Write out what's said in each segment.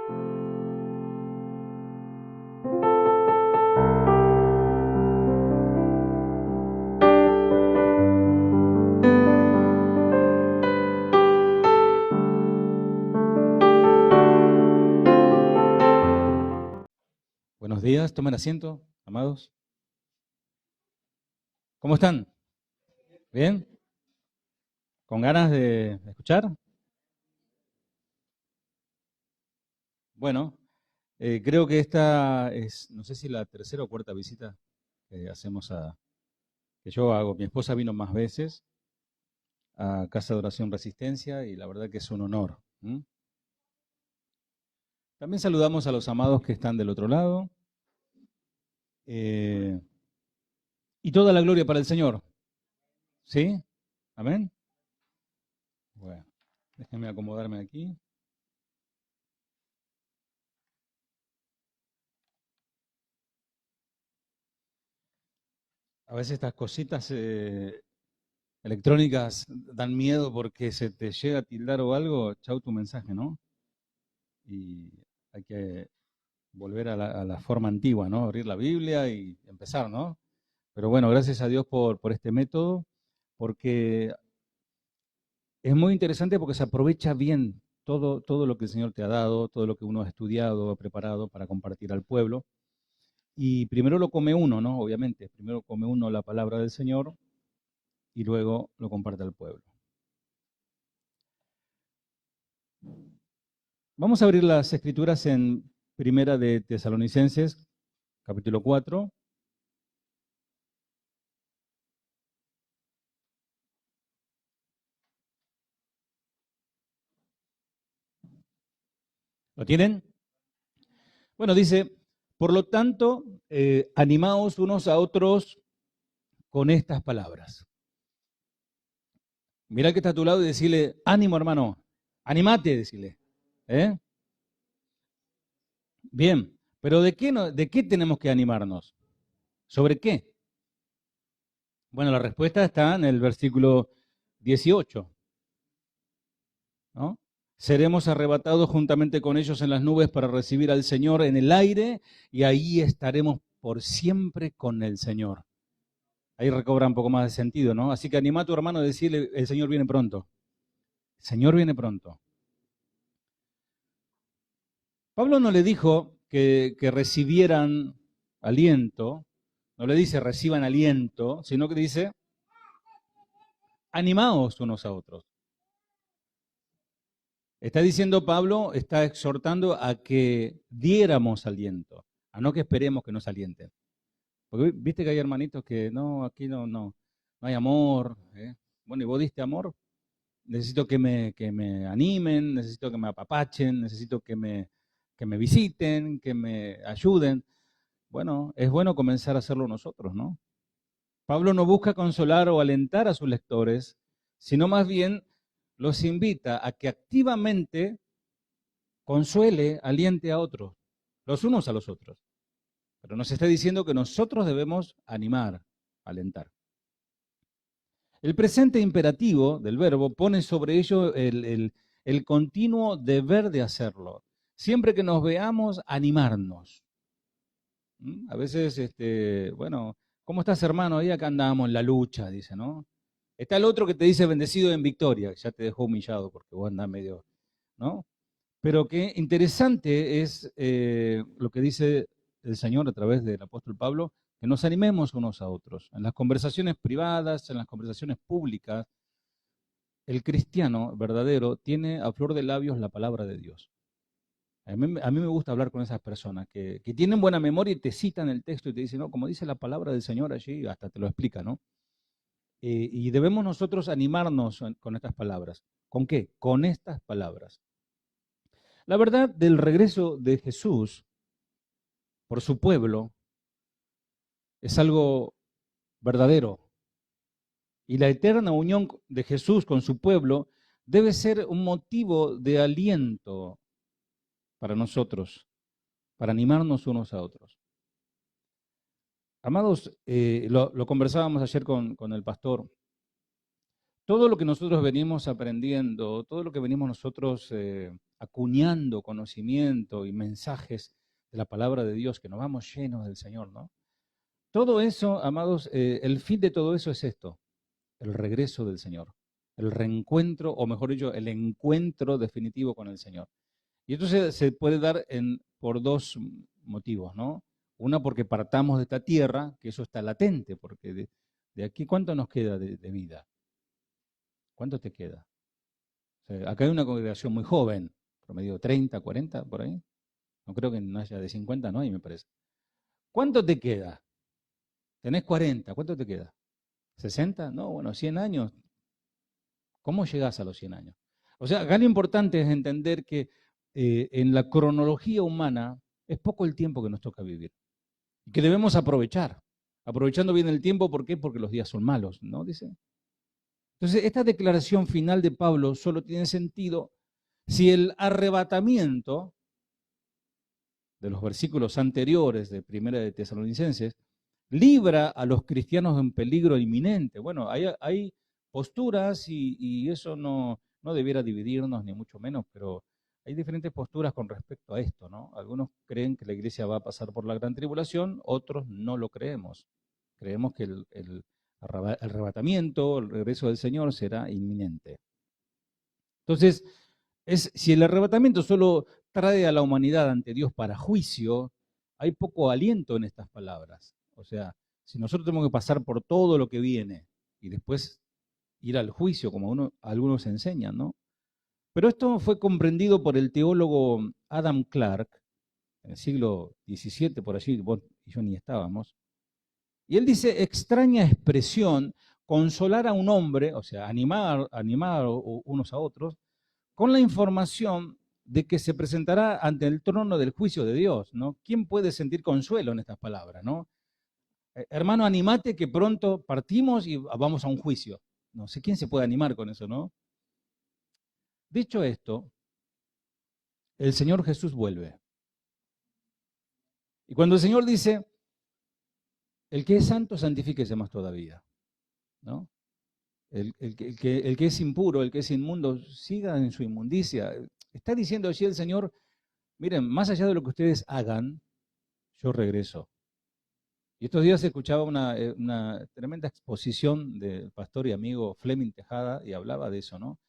Buenos días, tomen asiento, amados. ¿Cómo están? ¿Bien? ¿Con ganas de escuchar? Bueno, creo que esta es, no sé si la tercera o cuarta visita que hacemos que yo hago. Mi esposa vino más veces a Casa de Oración Resistencia y la verdad que es un honor. También saludamos a los amados que están del otro lado. Eh, y toda la gloria para el Señor. ¿Sí? ¿Amén? Bueno, déjenme acomodarme aquí. A veces estas cositas electrónicas dan miedo porque se te llega a tildar o algo, chau tu mensaje, ¿no? Y hay que volver a la forma antigua, ¿no? Abrir la Biblia y empezar, ¿no? Pero bueno, gracias a Dios por este método, porque es muy interesante porque se aprovecha bien todo lo que el Señor te ha dado, todo lo que uno ha estudiado, ha preparado para compartir al pueblo. Y primero lo come uno, ¿no? Obviamente, primero come uno la palabra del Señor y luego lo comparte al pueblo. Vamos a abrir las escrituras en Primera de Tesalonicenses, capítulo 4. ¿Lo tienen? Bueno, dice, por lo tanto, animaos unos a otros con estas palabras. Mira que está a tu lado y decirle, ánimo hermano, animate, decirle. ¿Eh? Bien, pero ¿de qué tenemos que animarnos? ¿Sobre qué? Bueno, la respuesta está en el versículo 18, ¿no? Seremos arrebatados juntamente con ellos en las nubes para recibir al Señor en el aire y ahí estaremos por siempre con el Señor. Ahí recobra un poco más de sentido, ¿no? Así que anima a tu hermano a decirle, el Señor viene pronto. El Señor viene pronto. Pablo no le dijo que recibieran aliento, no le dice reciban aliento, sino que dice, animaos unos a otros. Está diciendo Pablo, está exhortando a que diéramos aliento, a no que esperemos que nos alienten. Porque viste que hay hermanitos que no, aquí no hay amor. Bueno, ¿y vos diste amor? Necesito que me animen, necesito que me apapachen, necesito que me visiten, que me ayuden. Bueno, es bueno comenzar a hacerlo nosotros, ¿no? Pablo no busca consolar o alentar a sus lectores, sino más bien los invita a que activamente consuele, aliente a otros, los unos a los otros. Pero nos está diciendo que nosotros debemos animar, alentar. El presente imperativo del verbo pone sobre ello el continuo deber de hacerlo. Siempre que nos veamos, animarnos. A veces, bueno, ¿cómo estás, hermano? Ahí acá andamos en la lucha, dice, ¿no? Está el otro que te dice bendecido en victoria, que ya te dejó humillado porque vos andás medio, ¿no? Pero qué interesante es lo que dice el Señor a través del apóstol Pablo, que nos animemos unos a otros. En las conversaciones privadas, en las conversaciones públicas, el cristiano verdadero tiene a flor de labios la palabra de Dios. A mí me gusta hablar con esas personas que tienen buena memoria y te citan el texto y te dicen, no, como dice la palabra del Señor allí, hasta te lo explica, ¿no? Y debemos nosotros animarnos con estas palabras. ¿Con qué? Con estas palabras. La verdad del regreso de Jesús por su pueblo es algo verdadero. Y la eterna unión de Jesús con su pueblo debe ser un motivo de aliento para nosotros, para animarnos unos a otros. Amados, lo conversábamos ayer con el pastor. todo lo que nosotros venimos aprendiendo, todo lo que venimos nosotros acuñando conocimiento y mensajes de la palabra de Dios, que nos vamos llenos del Señor, ¿no? Todo eso, amados, el fin de todo eso es esto, el regreso del Señor, el reencuentro, o mejor dicho, el encuentro definitivo con el Señor. Y esto se puede dar por dos motivos, ¿no? Una, porque partamos de esta tierra, que eso está latente, porque de aquí, ¿cuánto nos queda de vida? ¿Cuánto te queda? O sea, acá hay una congregación muy joven, promedio 30, 40, por ahí. No creo que no haya de 50, no hay, me parece. ¿Cuánto te queda? Tenés 40, ¿cuánto te queda? ¿60? No, bueno, 100 años. ¿Cómo llegás a los 100 años? O sea, acá lo importante es entender que en la cronología humana es poco el tiempo que nos toca vivir y que debemos aprovechar. Aprovechando bien el tiempo, ¿por qué? Porque los días son malos, ¿no? Dice. Entonces, esta declaración final de Pablo solo tiene sentido si el arrebatamiento de los versículos anteriores de Primera de Tesalonicenses libra a los cristianos de un peligro inminente. Bueno, hay posturas y eso no debiera dividirnos, ni mucho menos, pero hay diferentes posturas con respecto a esto, ¿no? Algunos creen que la iglesia va a pasar por la gran tribulación, otros no lo creemos. Creemos que el arrebatamiento, el regreso del Señor será inminente. Entonces, si el arrebatamiento solo trae a la humanidad ante Dios para juicio, hay poco aliento en estas palabras. O sea, si nosotros tenemos que pasar por todo lo que viene y después ir al juicio, como algunos enseñan, ¿no? Pero esto fue comprendido por el teólogo Adam Clarke en el siglo XVII, por allí, vos y yo ni estábamos. Y él dice, extraña expresión, consolar a un hombre, o sea, animar unos a otros, con la información de que se presentará ante el trono del juicio de Dios, ¿no? ¿Quién puede sentir consuelo en estas palabras, no? Hermano, animate que pronto partimos y vamos a un juicio. No sé quién se puede animar con eso, ¿no? Dicho esto, el Señor Jesús vuelve. Y cuando el Señor dice, el que es santo, santifíquese más todavía, ¿no? El que es impuro, el que es inmundo, siga en su inmundicia. Está diciendo allí el Señor, miren, más allá de lo que ustedes hagan, yo regreso. Y estos días escuchaba una tremenda exposición del pastor y amigo Fleming Tejada y hablaba de eso, ¿no?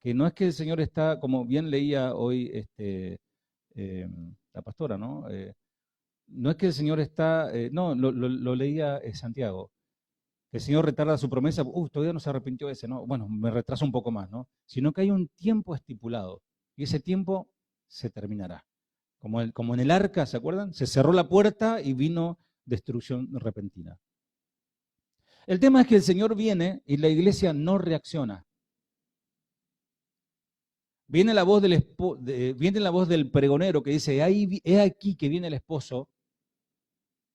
Que no es que el Señor está, como bien leía hoy la pastora, ¿no? No es que el Señor está, no, lo leía Santiago, que el Señor retarda su promesa, todavía no se arrepintió ese, ¿no? Bueno, me retraso un poco más, ¿no? Sino que hay un tiempo estipulado y ese tiempo se terminará. Como en el arca, ¿se acuerdan? Se cerró la puerta y vino destrucción repentina. El tema es que el Señor viene y la iglesia no reacciona. Viene la voz del pregonero que dice, he aquí que viene el esposo,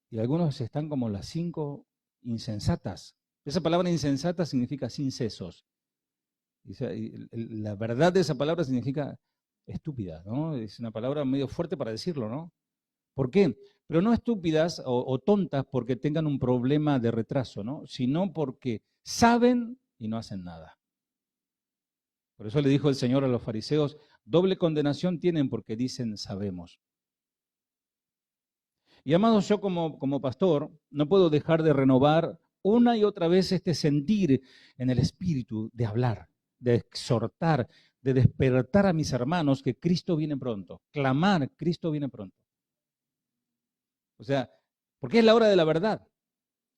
y algunos están como las 5 insensatas. Esa palabra insensata significa sin sesos. La verdad de esa palabra significa estúpida, ¿no? Es una palabra medio fuerte para decirlo, ¿no? ¿Por qué? Pero no estúpidas o tontas porque tengan un problema de retraso, ¿no? Sino porque saben y no hacen nada. Por eso le dijo el Señor a los fariseos, doble condenación tienen porque dicen sabemos. Y amados, yo como pastor no puedo dejar de renovar una y otra vez este sentir en el espíritu de hablar, de exhortar, de despertar a mis hermanos que Cristo viene pronto, clamar, Cristo viene pronto. O sea, porque es la hora de la verdad,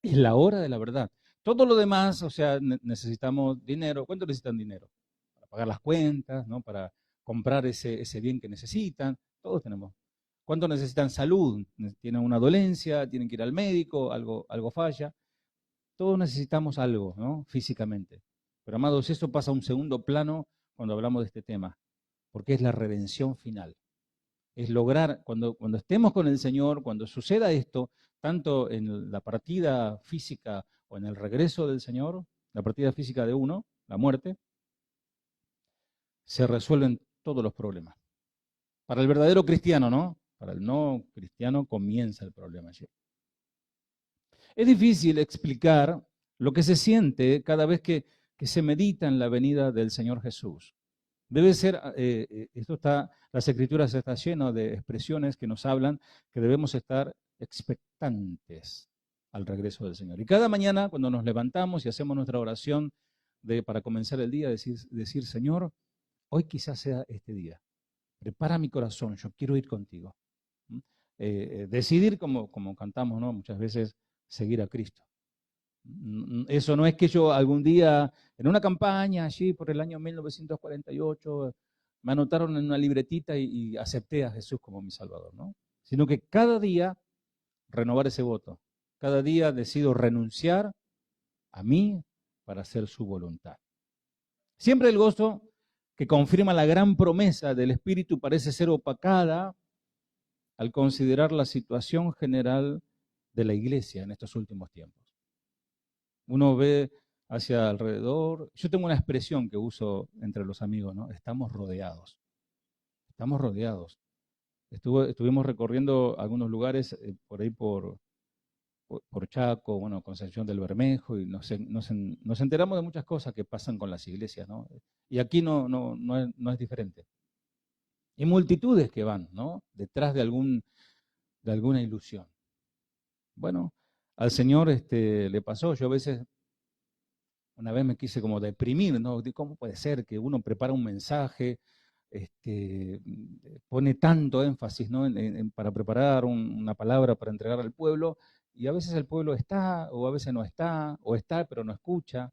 es la hora de la verdad. Todo lo demás, o sea, necesitamos dinero. ¿Cuánto necesitan dinero? Para pagar las cuentas, ¿no? Para comprar ese bien que necesitan. Todos tenemos. ¿Cuánto necesitan salud? Tienen una dolencia, tienen que ir al médico, algo falla. Todos necesitamos algo, ¿no? Físicamente. Pero amados, eso pasa a un segundo plano cuando hablamos de este tema, porque es la redención final. Es lograr, cuando estemos con el Señor, cuando suceda esto, tanto en la partida física o en el regreso del Señor, la partida física de uno, la muerte, se resuelven todos los problemas. Para el verdadero cristiano, ¿no? Para el no cristiano comienza el problema allí. Es difícil explicar lo que se siente cada vez que que se medita en la venida del Señor Jesús. Debe ser, las Escrituras están llenas de expresiones que nos hablan que debemos estar expectantes al regreso del Señor. Y cada mañana cuando nos levantamos y hacemos nuestra oración para comenzar el día, decir, Señor, hoy quizás sea este día. Prepara mi corazón, yo quiero ir contigo. Decidir, como cantamos, ¿no? Muchas veces, seguir a Cristo. Eso no es que yo algún día, en una campaña allí por el año 1948, me anotaron en una libretita y acepté a Jesús como mi Salvador, ¿no? Sino que cada día renovar ese voto. Cada día decido renunciar a mí para hacer su voluntad. Siempre el gozo que confirma la gran promesa del Espíritu parece ser opacada al considerar la situación general de la iglesia en estos últimos tiempos. Uno ve hacia alrededor. Yo tengo una expresión que uso entre los amigos, ¿no? Estamos rodeados. Estamos rodeados. Estuvimos recorriendo algunos lugares por ahí por Chaco, bueno, Concepción del Bermejo, y nos enteramos de muchas cosas que pasan con las iglesias, ¿no? Y aquí no es diferente. Y multitudes que van, ¿no? Detrás de alguna ilusión. Bueno, al Señor le pasó. Yo a veces, una vez me quise como deprimir, ¿no? ¿Cómo puede ser que uno prepara un mensaje, pone tanto énfasis, ¿no? para preparar una palabra para entregar al pueblo, y a veces el pueblo está, o a veces no está, o está pero no escucha?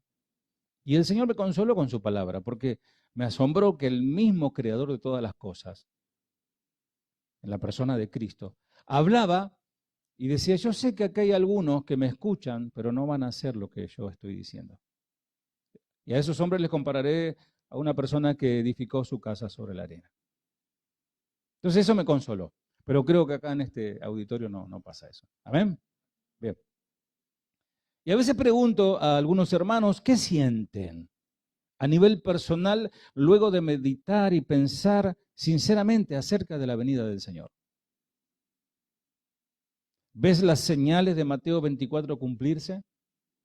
Y el Señor me consoló con su palabra, porque me asombró que el mismo creador de todas las cosas, en la persona de Cristo, hablaba y decía, yo sé que acá hay algunos que me escuchan, pero no van a hacer lo que yo estoy diciendo. Y a esos hombres les compararé a una persona que edificó su casa sobre la arena. Entonces eso me consoló, pero creo que acá en este auditorio no pasa eso. ¿Amén? Bien. Y a veces pregunto a algunos hermanos, ¿qué sienten a nivel personal luego de meditar y pensar sinceramente acerca de la venida del Señor? ¿Ves las señales de Mateo 24 cumplirse?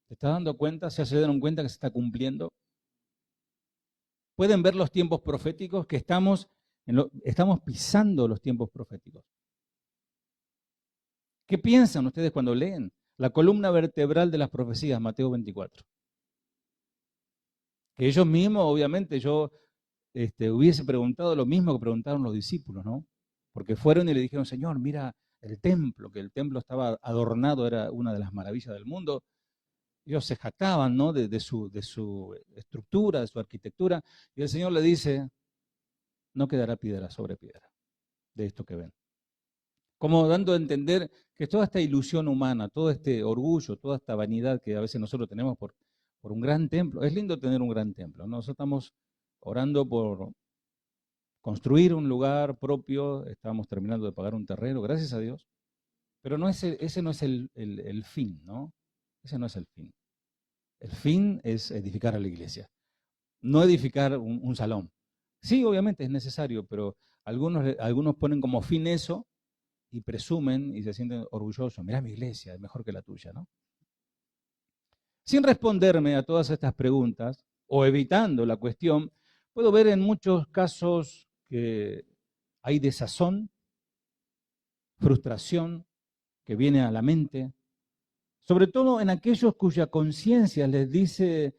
¿Te estás dando cuenta? ¿Se dieron cuenta que se está cumpliendo? ¿Pueden ver los tiempos proféticos? Que estamos pisando los tiempos proféticos. ¿Qué piensan ustedes cuando leen la columna vertebral de las profecías, Mateo 24? Que ellos mismos, obviamente, yo hubiese preguntado lo mismo que preguntaron los discípulos, ¿no? Porque fueron y le dijeron, Señor, mira el templo, que el templo estaba adornado, era una de las maravillas del mundo. Ellos se jactaban, ¿no? de su estructura, de su arquitectura, y el Señor le dice, no quedará piedra sobre piedra de esto que ven. Como dando a entender que toda esta ilusión humana, todo este orgullo, toda esta vanidad que a veces nosotros tenemos por un gran templo, es lindo tener un gran templo, ¿no? Nosotros estamos orando por construir un lugar propio, estamos terminando de pagar un terreno, gracias a Dios, pero ese no es el fin, ¿no? Ese no es el fin. El fin es edificar a la iglesia, no edificar un salón. Sí, obviamente es necesario, pero algunos ponen como fin eso y presumen y se sienten orgullosos. Mirá, mi iglesia es mejor que la tuya, ¿no? Sin responderme a todas estas preguntas o evitando la cuestión, puedo ver en muchos casos que hay desazón, frustración que viene a la mente, sobre todo en aquellos cuya conciencia les dice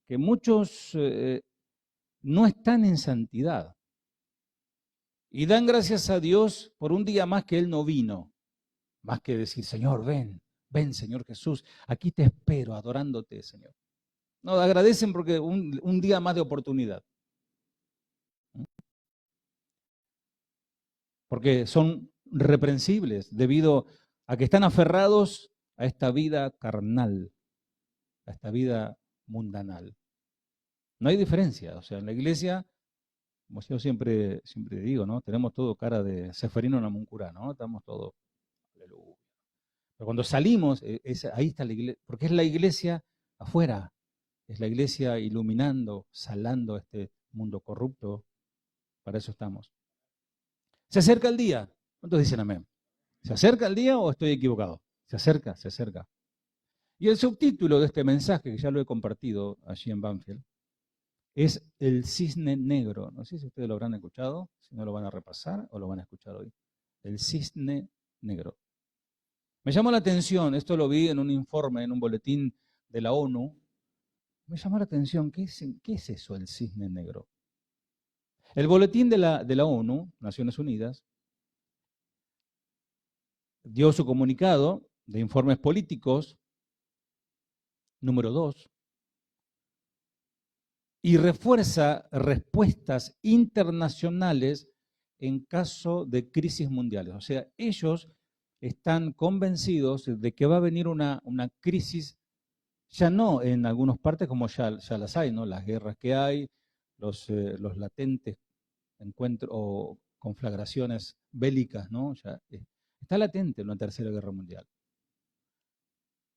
que muchos no están en santidad y dan gracias a Dios por un día más que Él no vino, más que decir, Señor, ven, Señor Jesús, aquí te espero adorándote, Señor. No, agradecen porque un día más de oportunidad. Porque son reprensibles debido a que están aferrados a esta vida carnal, a esta vida mundanal. No hay diferencia, o sea, en la iglesia, como yo siempre digo, ¿no? Tenemos todo cara de Seferino Namuncurá, ¿no? Estamos todos, aleluya. Pero cuando salimos, ahí está la iglesia, porque es la iglesia afuera, es la iglesia iluminando, salando este mundo corrupto, para eso estamos. Se acerca el día, ¿cuántos dicen amén? ¿Se acerca el día o estoy equivocado? Se acerca, se acerca. Y el subtítulo de este mensaje, que ya lo he compartido allí en Banfield, es el cisne negro. No sé si ustedes lo habrán escuchado, si no lo van a repasar o lo van a escuchar hoy. El cisne negro. Me llamó la atención, esto lo vi en un informe, en un boletín de la ONU. Me llamó la atención, qué es eso, el cisne negro? El boletín de la ONU, Naciones Unidas, dio su comunicado de informes políticos, número 2, y refuerza respuestas internacionales en caso de crisis mundiales. O sea, ellos están convencidos de que va a venir una crisis, ya no en algunas partes como ya las hay, ¿no? Las guerras que hay, los latentes encuentros o conflagraciones bélicas, ¿no? Ya, está latente una tercera guerra mundial.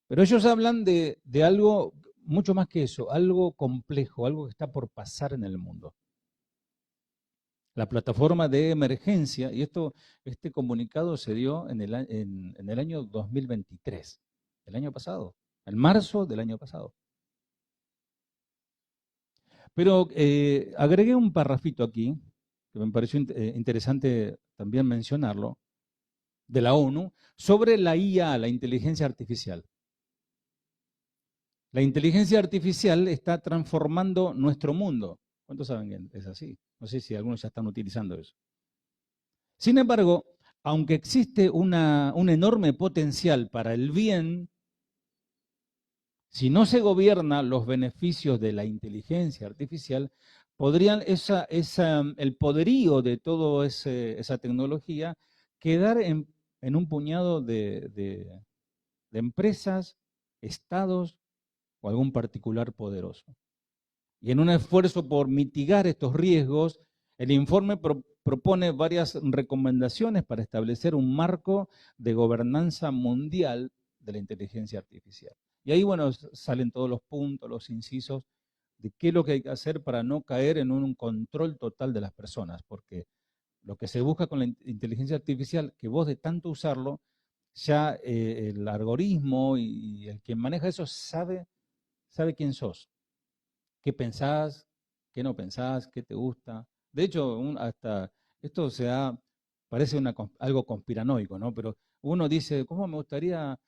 Pero ellos hablan de algo mucho más que eso, algo complejo, algo que está por pasar en el mundo. La plataforma de emergencia, y este comunicado se dio en el año 2023, el año pasado, en marzo del año pasado. Pero agregué un parrafito aquí, que me pareció interesante también mencionarlo, de la ONU, sobre la IA, la inteligencia artificial. La inteligencia artificial está transformando nuestro mundo. ¿Cuántos saben que es así? No sé si algunos ya están utilizando eso. Sin embargo, aunque existe un enorme potencial para el bien, si no se gobierna los beneficios de la inteligencia artificial, podrían el poderío de toda esa tecnología quedar en un puñado de empresas, estados o algún particular poderoso. Y en un esfuerzo por mitigar estos riesgos, el informe propone varias recomendaciones para establecer un marco de gobernanza mundial de la inteligencia artificial. Y ahí, bueno, salen todos los puntos, los incisos de qué es lo que hay que hacer para no caer en un control total de las personas, porque lo que se busca con la inteligencia artificial, que vos de tanto usarlo, ya el algoritmo y el que maneja eso sabe quién sos, qué pensás, qué no pensás, qué te gusta. De hecho, hasta esto parece algo conspiranoico, ¿no? Pero uno dice, ¿cómo me gustaría,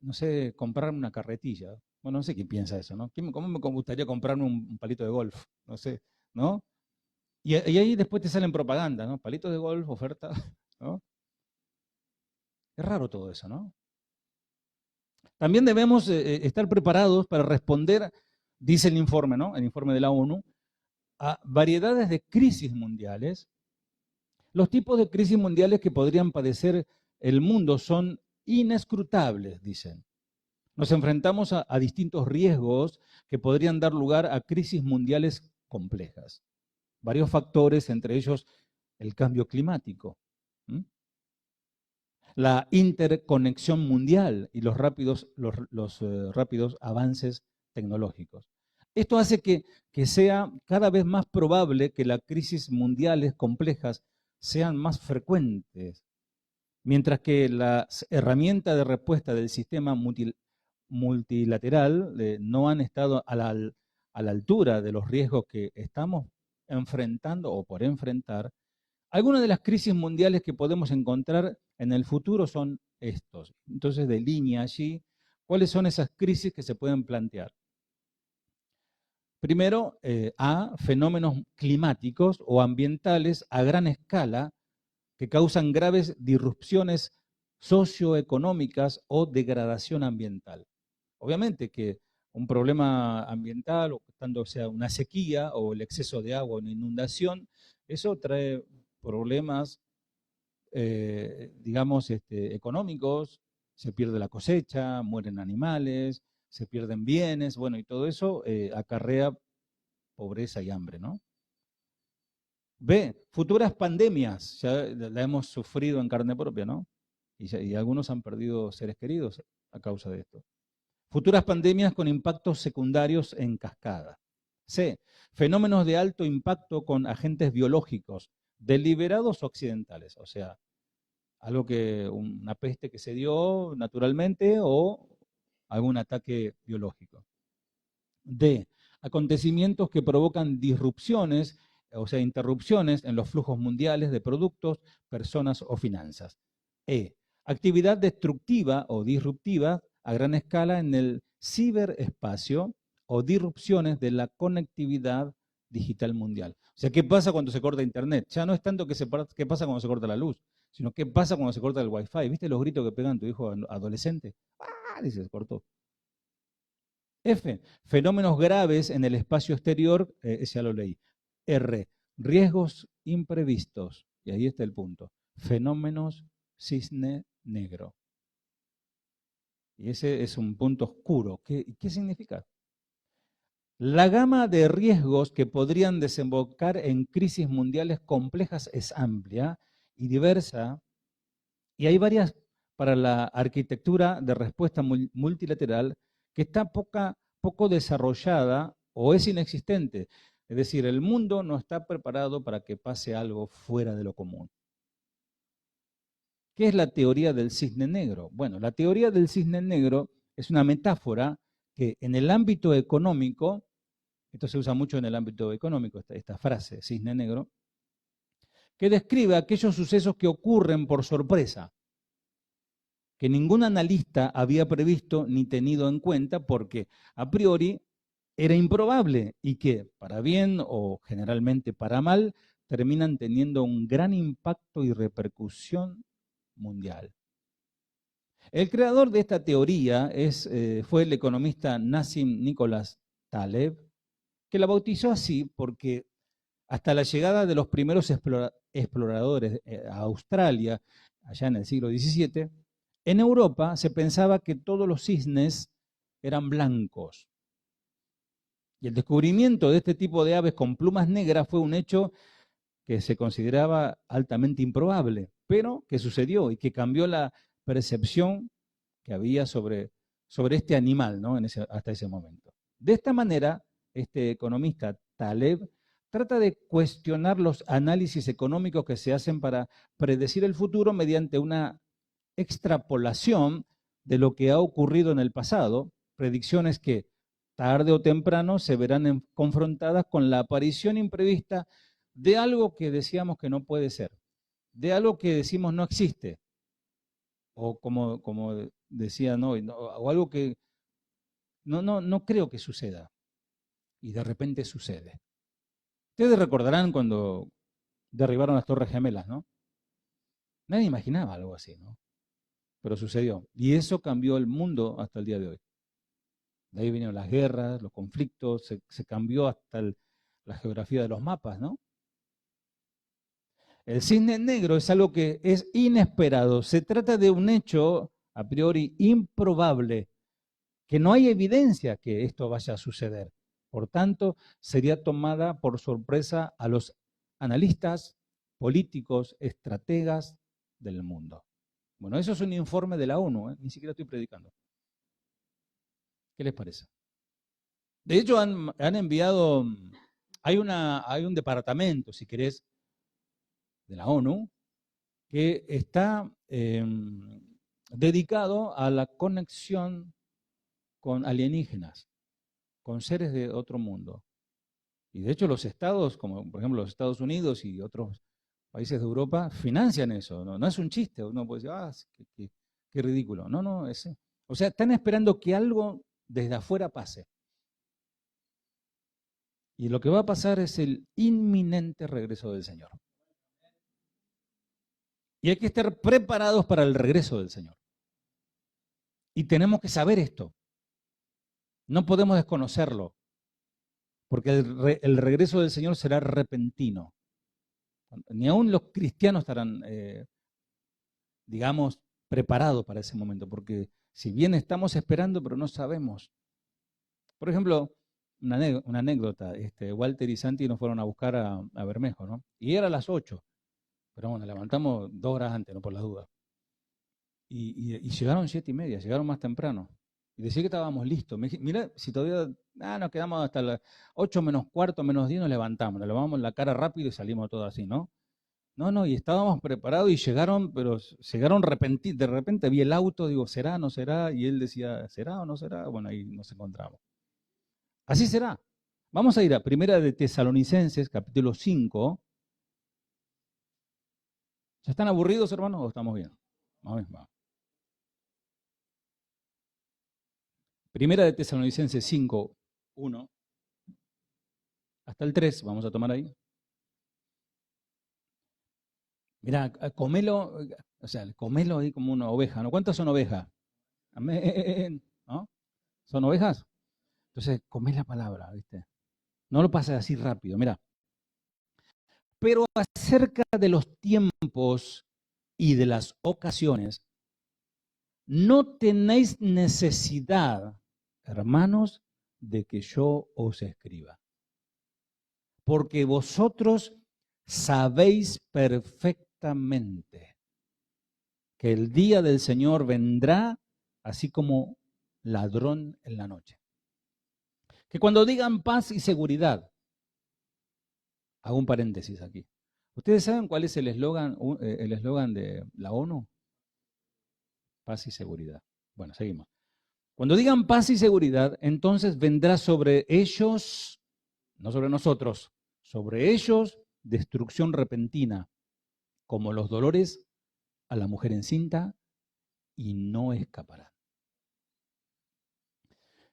no sé, comprarme una carretilla? Bueno, no sé quién piensa eso, ¿no? ¿Cómo me gustaría comprarme un palito de golf? No sé, ¿no? Y ahí después te salen propaganda, ¿no? Palitos de golf, oferta, ¿no? Es raro todo eso, ¿no? También debemos estar preparados para responder, dice el informe, ¿no? El informe de la ONU, a variedades de crisis mundiales. Los tipos de crisis mundiales que podrían padecer el mundo son inescrutables, dicen. Nos enfrentamos a distintos riesgos que podrían dar lugar a crisis mundiales complejas. Varios factores, entre ellos el cambio climático, la interconexión mundial y los rápidos avances tecnológicos. Esto hace que sea cada vez más probable que las crisis mundiales complejas sean más frecuentes, mientras que las herramientas de respuesta del sistema multilateral no han estado a la altura de los riesgos que estamos enfrentando o por enfrentar. Algunas de las crisis mundiales que podemos encontrar en el futuro son estos. Entonces, de línea allí, ¿cuáles son esas crisis que se pueden plantear? Primero, fenómenos climáticos o ambientales a gran escala que causan graves disrupciones socioeconómicas o degradación ambiental. Obviamente que un problema ambiental, o tanto sea una sequía o el exceso de agua o una inundación, eso trae problemas, digamos, económicos, se pierde la cosecha, mueren animales, se pierden bienes, bueno, y todo eso acarrea pobreza y hambre, ¿no? B, futuras pandemias, ya la hemos sufrido en carne propia, ¿no? Y algunos han perdido seres queridos a causa de esto. Futuras pandemias con impactos secundarios en cascada. C, fenómenos de alto impacto con agentes biológicos, deliberados o accidentales, o sea, una peste que se dio naturalmente o algún ataque biológico. D, acontecimientos que provocan disrupciones, o sea, interrupciones en los flujos mundiales de productos, personas o finanzas. E, actividad destructiva o disruptiva a gran escala en el ciberespacio o disrupciones de la conectividad digital mundial. O sea, ¿qué pasa cuando se corta internet? Ya no es tanto qué pasa cuando se corta la luz, sino qué pasa cuando se corta el wifi. ¿Viste los gritos que pegan tu hijo adolescente? ¡Ah! Dice, se cortó. F, fenómenos graves en el espacio exterior, ese ya lo leí. R, riesgos imprevistos. Y ahí está el punto. Fenómenos cisne negro. Y ese es un punto oscuro. ¿Qué significa? La gama de riesgos que podrían desembocar en crisis mundiales complejas es amplia y diversa, y hay varias para la arquitectura de respuesta multilateral que está poco desarrollada o es inexistente. Es decir, el mundo no está preparado para que pase algo fuera de lo común. ¿Qué es la teoría del cisne negro? Bueno, la teoría del cisne negro es una metáfora que en el ámbito económico, esto se usa mucho en el ámbito económico, esta frase, cisne negro, que describe aquellos sucesos que ocurren por sorpresa, que ningún analista había previsto ni tenido en cuenta porque a priori era improbable y que, para bien o generalmente para mal, terminan teniendo un gran impacto y repercusión mundial. El creador de esta teoría fue el economista Nassim Nicholas Taleb, que la bautizó así porque hasta la llegada de los primeros exploradores a Australia, allá en el siglo XVII, en Europa se pensaba que todos los cisnes eran blancos. Y el descubrimiento de este tipo de aves con plumas negras fue un hecho que se consideraba altamente improbable, pero que sucedió y que cambió la percepción que había sobre este animal, ¿no? Hasta ese momento. De esta manera, este economista Taleb trata de cuestionar los análisis económicos que se hacen para predecir el futuro mediante una extrapolación de lo que ha ocurrido en el pasado, predicciones que tarde o temprano se verán confrontadas con la aparición imprevista de algo que decíamos que no puede ser, de algo que decimos no existe, o como decían hoy, o algo que no creo que suceda, y de repente sucede. Ustedes recordarán cuando derribaron las Torres Gemelas, ¿no? Nadie imaginaba algo así, ¿no? Pero sucedió. Y eso cambió el mundo hasta el día de hoy. De ahí vinieron las guerras, los conflictos, se cambió hasta la geografía de los mapas, ¿no? El cisne negro es algo que es inesperado. Se trata de un hecho a priori improbable, que no hay evidencia que esto vaya a suceder. Por tanto, sería tomada por sorpresa a los analistas, políticos, estrategas del mundo. Bueno, eso es un informe de la ONU, ni siquiera estoy predicando. ¿Qué les parece? De hecho, han enviado, hay un departamento, si querés, de la ONU, que está dedicado a la conexión con alienígenas, con seres de otro mundo. Y de hecho los estados, como por ejemplo los Estados Unidos y otros países de Europa, financian eso. No es un chiste, uno puede decir, qué ridículo. No, o sea, están esperando que algo desde afuera pase. Y lo que va a pasar es el inminente regreso del Señor. Y hay que estar preparados para el regreso del Señor. Y tenemos que saber esto. No podemos desconocerlo, porque el regreso del Señor será repentino. Ni aún los cristianos estarán, digamos, preparados para ese momento, porque si bien estamos esperando, pero no sabemos. Por ejemplo, una anécdota, Walter y Santi nos fueron a buscar a Bermejo, ¿no? Y era a las 8, pero bueno, levantamos 2 horas antes, no por las dudas. Y llegaron 7:30, llegaron más temprano. Y decía que estábamos listos. Me dije, mira, si todavía nos quedamos hasta las 8 menos cuarto, menos 10, nos levantamos la cara rápido y salimos todos así, ¿no? No, no, y estábamos preparados y llegaron, pero llegaron de repente vi el auto, digo, ¿será, no será? Y él decía, ¿será o no será? Bueno, ahí nos encontramos. Así será. Vamos a ir a Primera de Tesalonicenses, capítulo 5. ¿Ya están aburridos, hermanos, o estamos bien? Vamos, vamos. Primera de Tesalonicenses 5, 1 hasta el 3, vamos a tomar ahí. Mira, comelo, o sea, comelo ahí como una oveja, ¿no? ¿Cuántas son ovejas? Amén, ¿no? ¿Son ovejas? Entonces, comé la palabra, ¿viste? No lo pases así rápido, mira. Pero acerca de los tiempos y de las ocasiones, no tenéis necesidad, hermanos, de que yo os escriba. Porque vosotros sabéis perfectamente que el día del Señor vendrá así como ladrón en la noche. Que cuando digan paz y seguridad, hago un paréntesis aquí. ¿Ustedes saben cuál es el eslogan de la ONU? Paz y seguridad. Bueno, seguimos. Cuando digan paz y seguridad, entonces vendrá sobre ellos, no sobre nosotros, sobre ellos destrucción repentina, como los dolores a la mujer encinta, y no escaparán.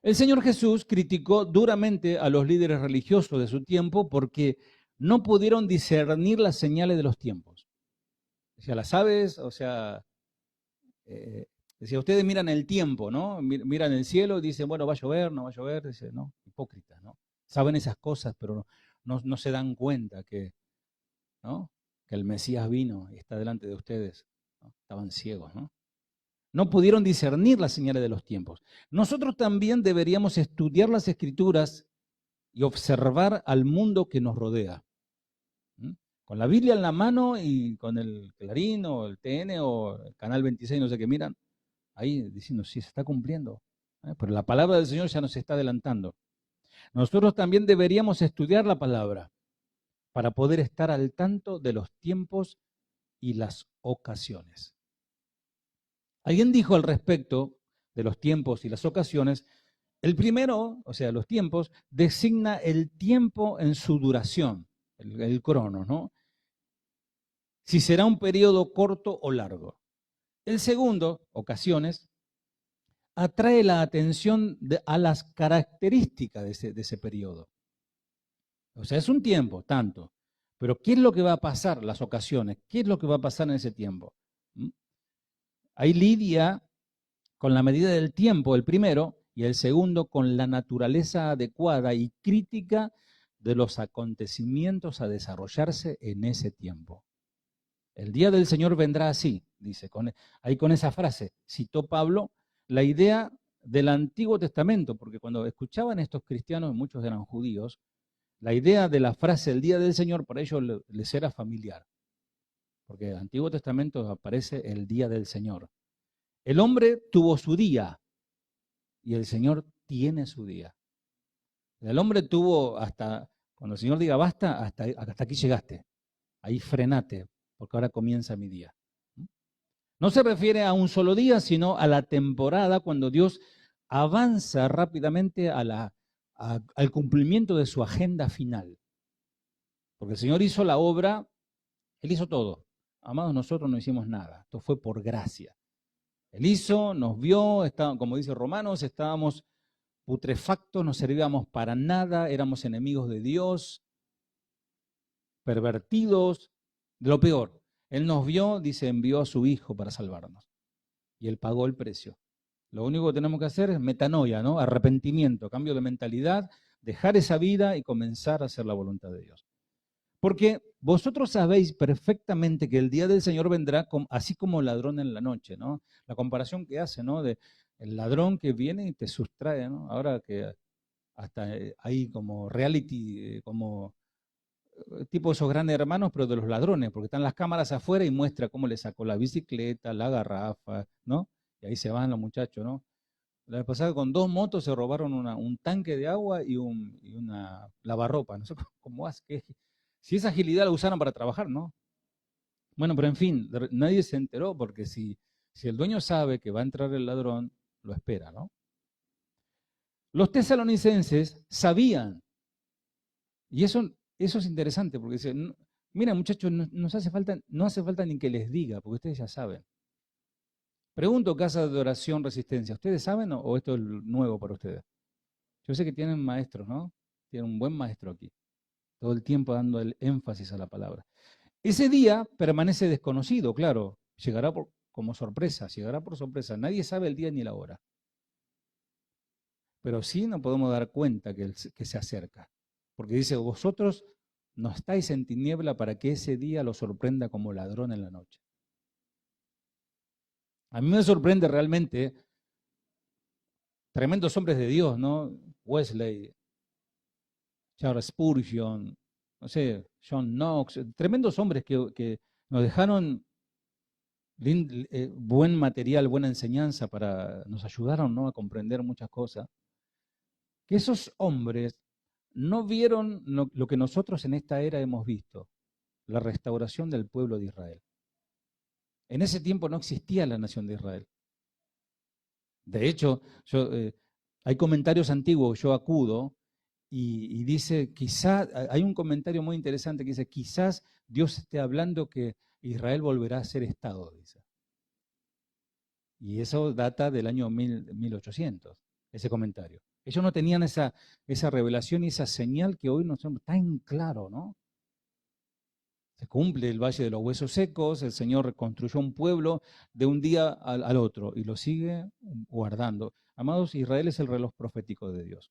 El Señor Jesús criticó duramente a los líderes religiosos de su tiempo porque no pudieron discernir las señales de los tiempos. Decía, las aves, o sea, decía, ustedes miran el tiempo, ¿no? Miran el cielo y dicen, bueno, va a llover, no va a llover. Dice, no, hipócritas, ¿no? Saben esas cosas, pero no se dan cuenta que, ¿no? Que el Mesías vino y está delante de ustedes, ¿no? Estaban ciegos, ¿no? No pudieron discernir las señales de los tiempos. Nosotros también deberíamos estudiar las Escrituras y observar al mundo que nos rodea. ¿Mm? Con la Biblia en la mano y con el Clarín o el TN o el Canal 26, no sé qué miran, ahí diciendo, sí, se está cumpliendo. Pero la palabra del Señor ya nos está adelantando. Nosotros también deberíamos estudiar la palabra para poder estar al tanto de los tiempos y las ocasiones. Alguien dijo al respecto de los tiempos y las ocasiones, el primero, o sea, los tiempos, designa el tiempo en su duración, el crono, ¿no? Si será un periodo corto o largo. El segundo, ocasiones, atrae la atención a las características de ese periodo. O sea, es un tiempo, tanto. Pero ¿qué es lo que va a pasar? Las ocasiones. ¿Qué es lo que va a pasar en ese tiempo? Ahí lidia con la medida del tiempo, el primero, y el segundo con la naturaleza adecuada y crítica de los acontecimientos a desarrollarse en ese tiempo. El día del Señor vendrá así, dice, ahí con esa frase, citó Pablo la idea del Antiguo Testamento, porque cuando escuchaban estos cristianos, muchos eran judíos, la idea de la frase el día del Señor para ellos les era familiar, porque en el Antiguo Testamento aparece el día del Señor. El hombre tuvo su día y el Señor tiene su día. El hombre tuvo hasta, cuando el Señor diga basta, hasta aquí llegaste, ahí frenate, porque ahora comienza mi día. No se refiere a un solo día, sino a la temporada cuando Dios avanza rápidamente al cumplimiento de su agenda final. Porque el Señor hizo la obra, Él hizo todo. Amados, nosotros no hicimos nada. Esto fue por gracia. Él hizo, nos vio, como dice Romanos, estábamos putrefactos, no servíamos para nada, éramos enemigos de Dios, pervertidos, de lo peor. Él nos vio, dice, envió a su Hijo para salvarnos. Y Él pagó el precio. Lo único que tenemos que hacer es metanoia, ¿no? Arrepentimiento, cambio de mentalidad, dejar esa vida y comenzar a hacer la voluntad de Dios. Porque vosotros sabéis perfectamente que el día del Señor vendrá así como ladrón en la noche, ¿no? La comparación que hace, ¿no? De el ladrón que viene y te sustrae, ¿no? Ahora que hasta hay como reality, como tipo esos grandes hermanos, pero de los ladrones, porque están las cámaras afuera y muestra cómo le sacó la bicicleta, la garrafa, ¿no? Y ahí se van los muchachos, ¿no? La vez pasada con 2 motos se robaron un tanque de agua y una lavarropa, no sé cómo hace, si esa agilidad la usaron para trabajar, ¿no? Bueno, pero en fin, nadie se enteró porque si el dueño sabe que va a entrar el ladrón, lo espera, ¿no? Los tesalonicenses sabían, y eso es interesante porque dicen, mira muchachos, no hace falta ni que les diga, porque ustedes ya saben. Pregunto, Casa de Oración Resistencia, ¿ustedes saben o esto es nuevo para ustedes? Yo sé que tienen maestros, ¿no? Tienen un buen maestro aquí, todo el tiempo dando el énfasis a la palabra. Ese día permanece desconocido, claro, llegará como sorpresa, llegará por sorpresa. Nadie sabe el día ni la hora. Pero sí nos podemos dar cuenta que se acerca. Porque dice, vosotros no estáis en tiniebla para que ese día lo sorprenda como ladrón en la noche. A mí me sorprende realmente tremendos hombres de Dios, ¿no? Wesley, Charles Spurgeon, no sé, John Knox, tremendos hombres que nos dejaron buen material, buena enseñanza nos ayudaron, ¿no?, a comprender muchas cosas. Que esos hombres no vieron lo que nosotros en esta era hemos visto, la restauración del pueblo de Israel. En ese tiempo no existía la nación de Israel. De hecho, hay comentarios antiguos, yo acudo y dice, quizás, hay un comentario muy interesante que dice, quizás Dios esté hablando que Israel volverá a ser Estado, dice. Y eso data del año 1800, ese comentario. Ellos no tenían esa revelación y esa señal que hoy nos está tan claro, ¿no? Se cumple el Valle de los Huesos Secos, el Señor reconstruyó un pueblo de un día al otro y lo sigue guardando. Amados, Israel es el reloj profético de Dios.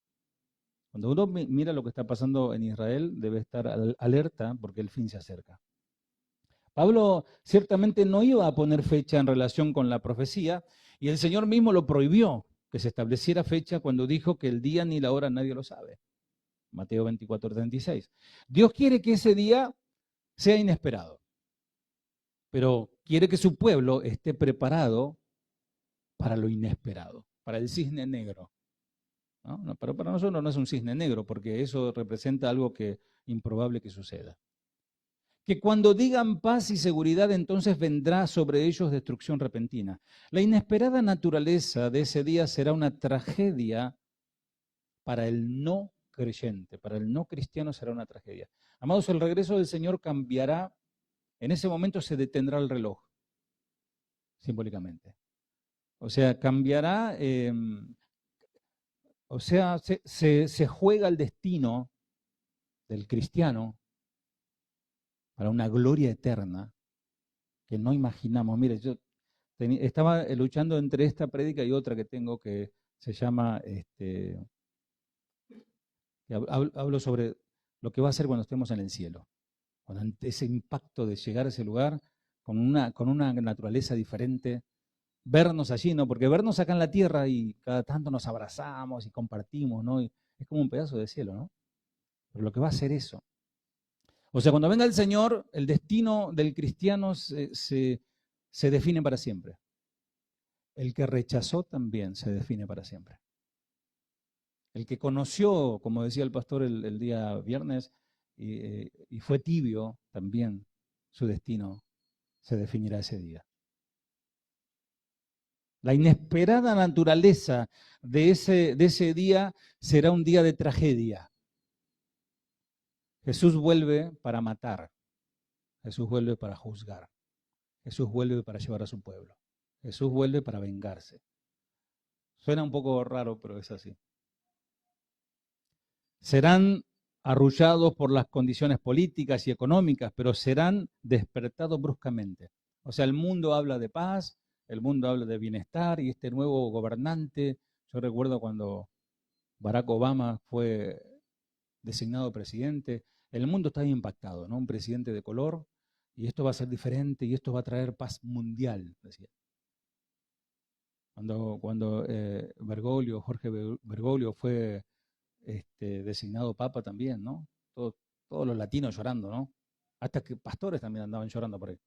Cuando uno mira lo que está pasando en Israel, debe estar alerta porque el fin se acerca. Pablo ciertamente no iba a poner fecha en relación con la profecía y el Señor mismo lo prohibió, que se estableciera fecha cuando dijo que el día ni la hora nadie lo sabe. Mateo 24:36. Dios quiere que ese día sea inesperado, pero quiere que su pueblo esté preparado para lo inesperado, para el cisne negro. ¿No? Pero para nosotros no es un cisne negro, porque eso representa algo improbable que suceda. Que cuando digan paz y seguridad, entonces vendrá sobre ellos destrucción repentina. La inesperada naturaleza de ese día será una tragedia para el no creyente, para el no cristiano será una tragedia. Amados, el regreso del Señor cambiará, en ese momento se detendrá el reloj, simbólicamente. O sea, cambiará, o sea, se juega el destino del cristiano para una gloria eterna que no imaginamos. Mire, yo estaba luchando entre esta prédica y otra que tengo que se llama, que hablo sobre lo que va a ser cuando estemos en el cielo. Con ese impacto de llegar a ese lugar con una naturaleza diferente, vernos allí, ¿no? Porque vernos acá en la tierra y cada tanto nos abrazamos y compartimos, ¿no? Y es como un pedazo de cielo, ¿no? Pero lo que va a ser eso. O sea, cuando venga el Señor, el destino del cristiano se define para siempre. El que rechazó también se define para siempre. El que conoció, como decía el pastor el día viernes, y fue tibio, también su destino se definirá ese día. La inesperada naturaleza de ese día será un día de tragedia. Jesús vuelve para matar. Jesús vuelve para juzgar. Jesús vuelve para llevar a su pueblo. Jesús vuelve para vengarse. Suena un poco raro, pero es así. Serán arrullados por las condiciones políticas y económicas, pero serán despertados bruscamente. O sea, el mundo habla de paz, el mundo habla de bienestar y este nuevo gobernante, yo recuerdo cuando Barack Obama fue designado presidente, el mundo estaba impactado, ¿no? Un presidente de color, y esto va a ser diferente y esto va a traer paz mundial, decía. Cuando Bergoglio, Jorge Bergoglio fue designado papa también, ¿no? Todos los latinos llorando, ¿no? Hasta que pastores también andaban llorando por ahí.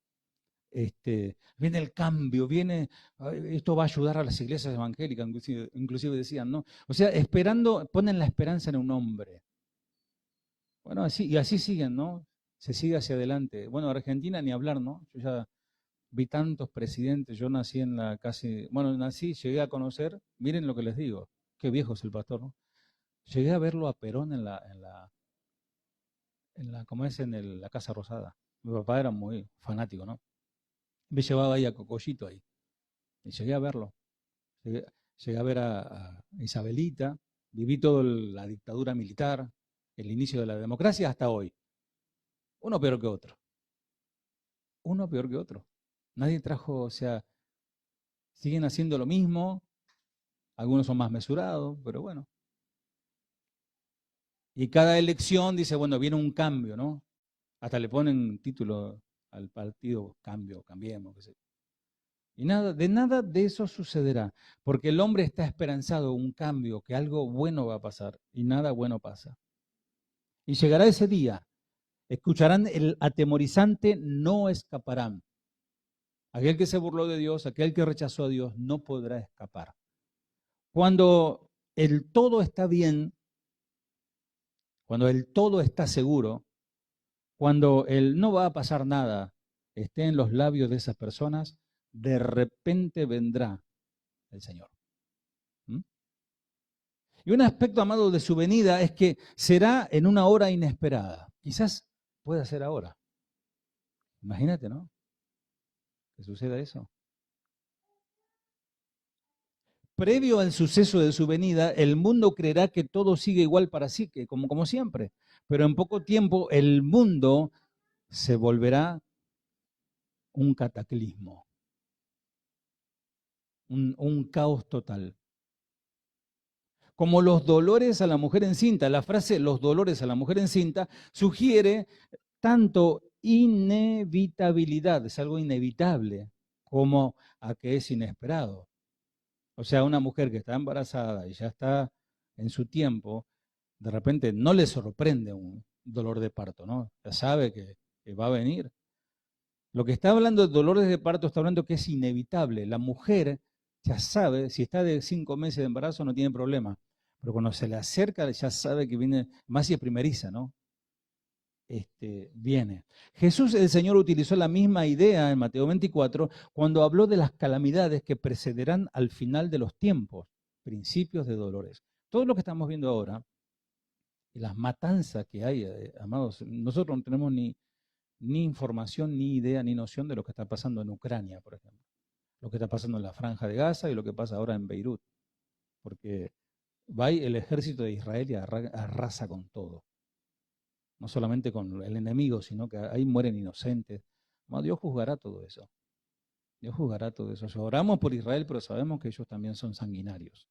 Viene el cambio, esto va a ayudar a las iglesias evangélicas, inclusive decían, ¿no? O sea, ponen la esperanza en un hombre. Bueno, y así siguen, ¿no? se sigue hacia adelante. Bueno, Argentina ni hablar, ¿no? Yo ya vi tantos presidentes, yo nací en la casi, bueno, nací, llegué a conocer, miren lo que les digo, qué viejo es el pastor, ¿no? Llegué a verlo a Perón ¿cómo es? La Casa Rosada. Mi papá era muy fanático, ¿no? Me llevaba ahí a Cocollito ahí, y llegué a verlo. Llegué, llegué a ver a Isabelita, viví toda la dictadura militar, el inicio de la democracia hasta hoy. Uno peor que otro. Uno peor que otro. Nadie trajo, o sea, siguen haciendo lo mismo, algunos son más mesurados, pero bueno. Y cada elección dice, bueno, viene un cambio, ¿no? Hasta le ponen título al partido, cambio, cambiemos, qué sé yo. Y nada de eso sucederá, porque el hombre está esperanzado un cambio, que algo bueno va a pasar, y nada bueno pasa. Y llegará ese día, escucharán el atemorizante, no escaparán. Aquel que se burló de Dios, aquel que rechazó a Dios, no podrá escapar. Cuando el todo está bien, cuando el todo está seguro, cuando el no va a pasar nada esté en los labios de esas personas, de repente vendrá el Señor. ¿Mm? Y un aspecto, amado, de su venida es que será en una hora inesperada. Quizás pueda ser ahora. Imagínate, ¿no? Que suceda eso. Previo al suceso de su venida, el mundo creerá que todo sigue igual para sí, que como siempre. Pero en poco tiempo el mundo se volverá un cataclismo, un caos total. Como los dolores a la mujer encinta, la frase los dolores a la mujer encinta sugiere tanto inevitabilidad, es algo inevitable, como a que es inesperado. O sea, una mujer que está embarazada y ya está en su tiempo, de repente no le sorprende un dolor de parto, ¿no? Ya sabe que va a venir. Lo que está hablando de dolores de parto está hablando que es inevitable. La mujer ya sabe, si está de 5 meses de embarazo no tiene problema, pero cuando se le acerca ya sabe que viene, más si es primeriza, ¿no? Viene. Jesús, el Señor, utilizó la misma idea en Mateo 24 cuando habló de las calamidades que precederán al final de los tiempos, principios de dolores. Todo lo que estamos viendo ahora, y las matanzas que hay, amados, nosotros no tenemos ni información, ni idea, ni noción de lo que está pasando en Ucrania, por ejemplo. Lo que está pasando en la Franja de Gaza y lo que pasa ahora en Beirut. Porque va ahí el ejército de Israel y arrasa con todo. No solamente con el enemigo, sino que ahí mueren inocentes. No, Dios juzgará todo eso. Dios juzgará todo eso. Oramos por Israel, pero sabemos que ellos también son sanguinarios.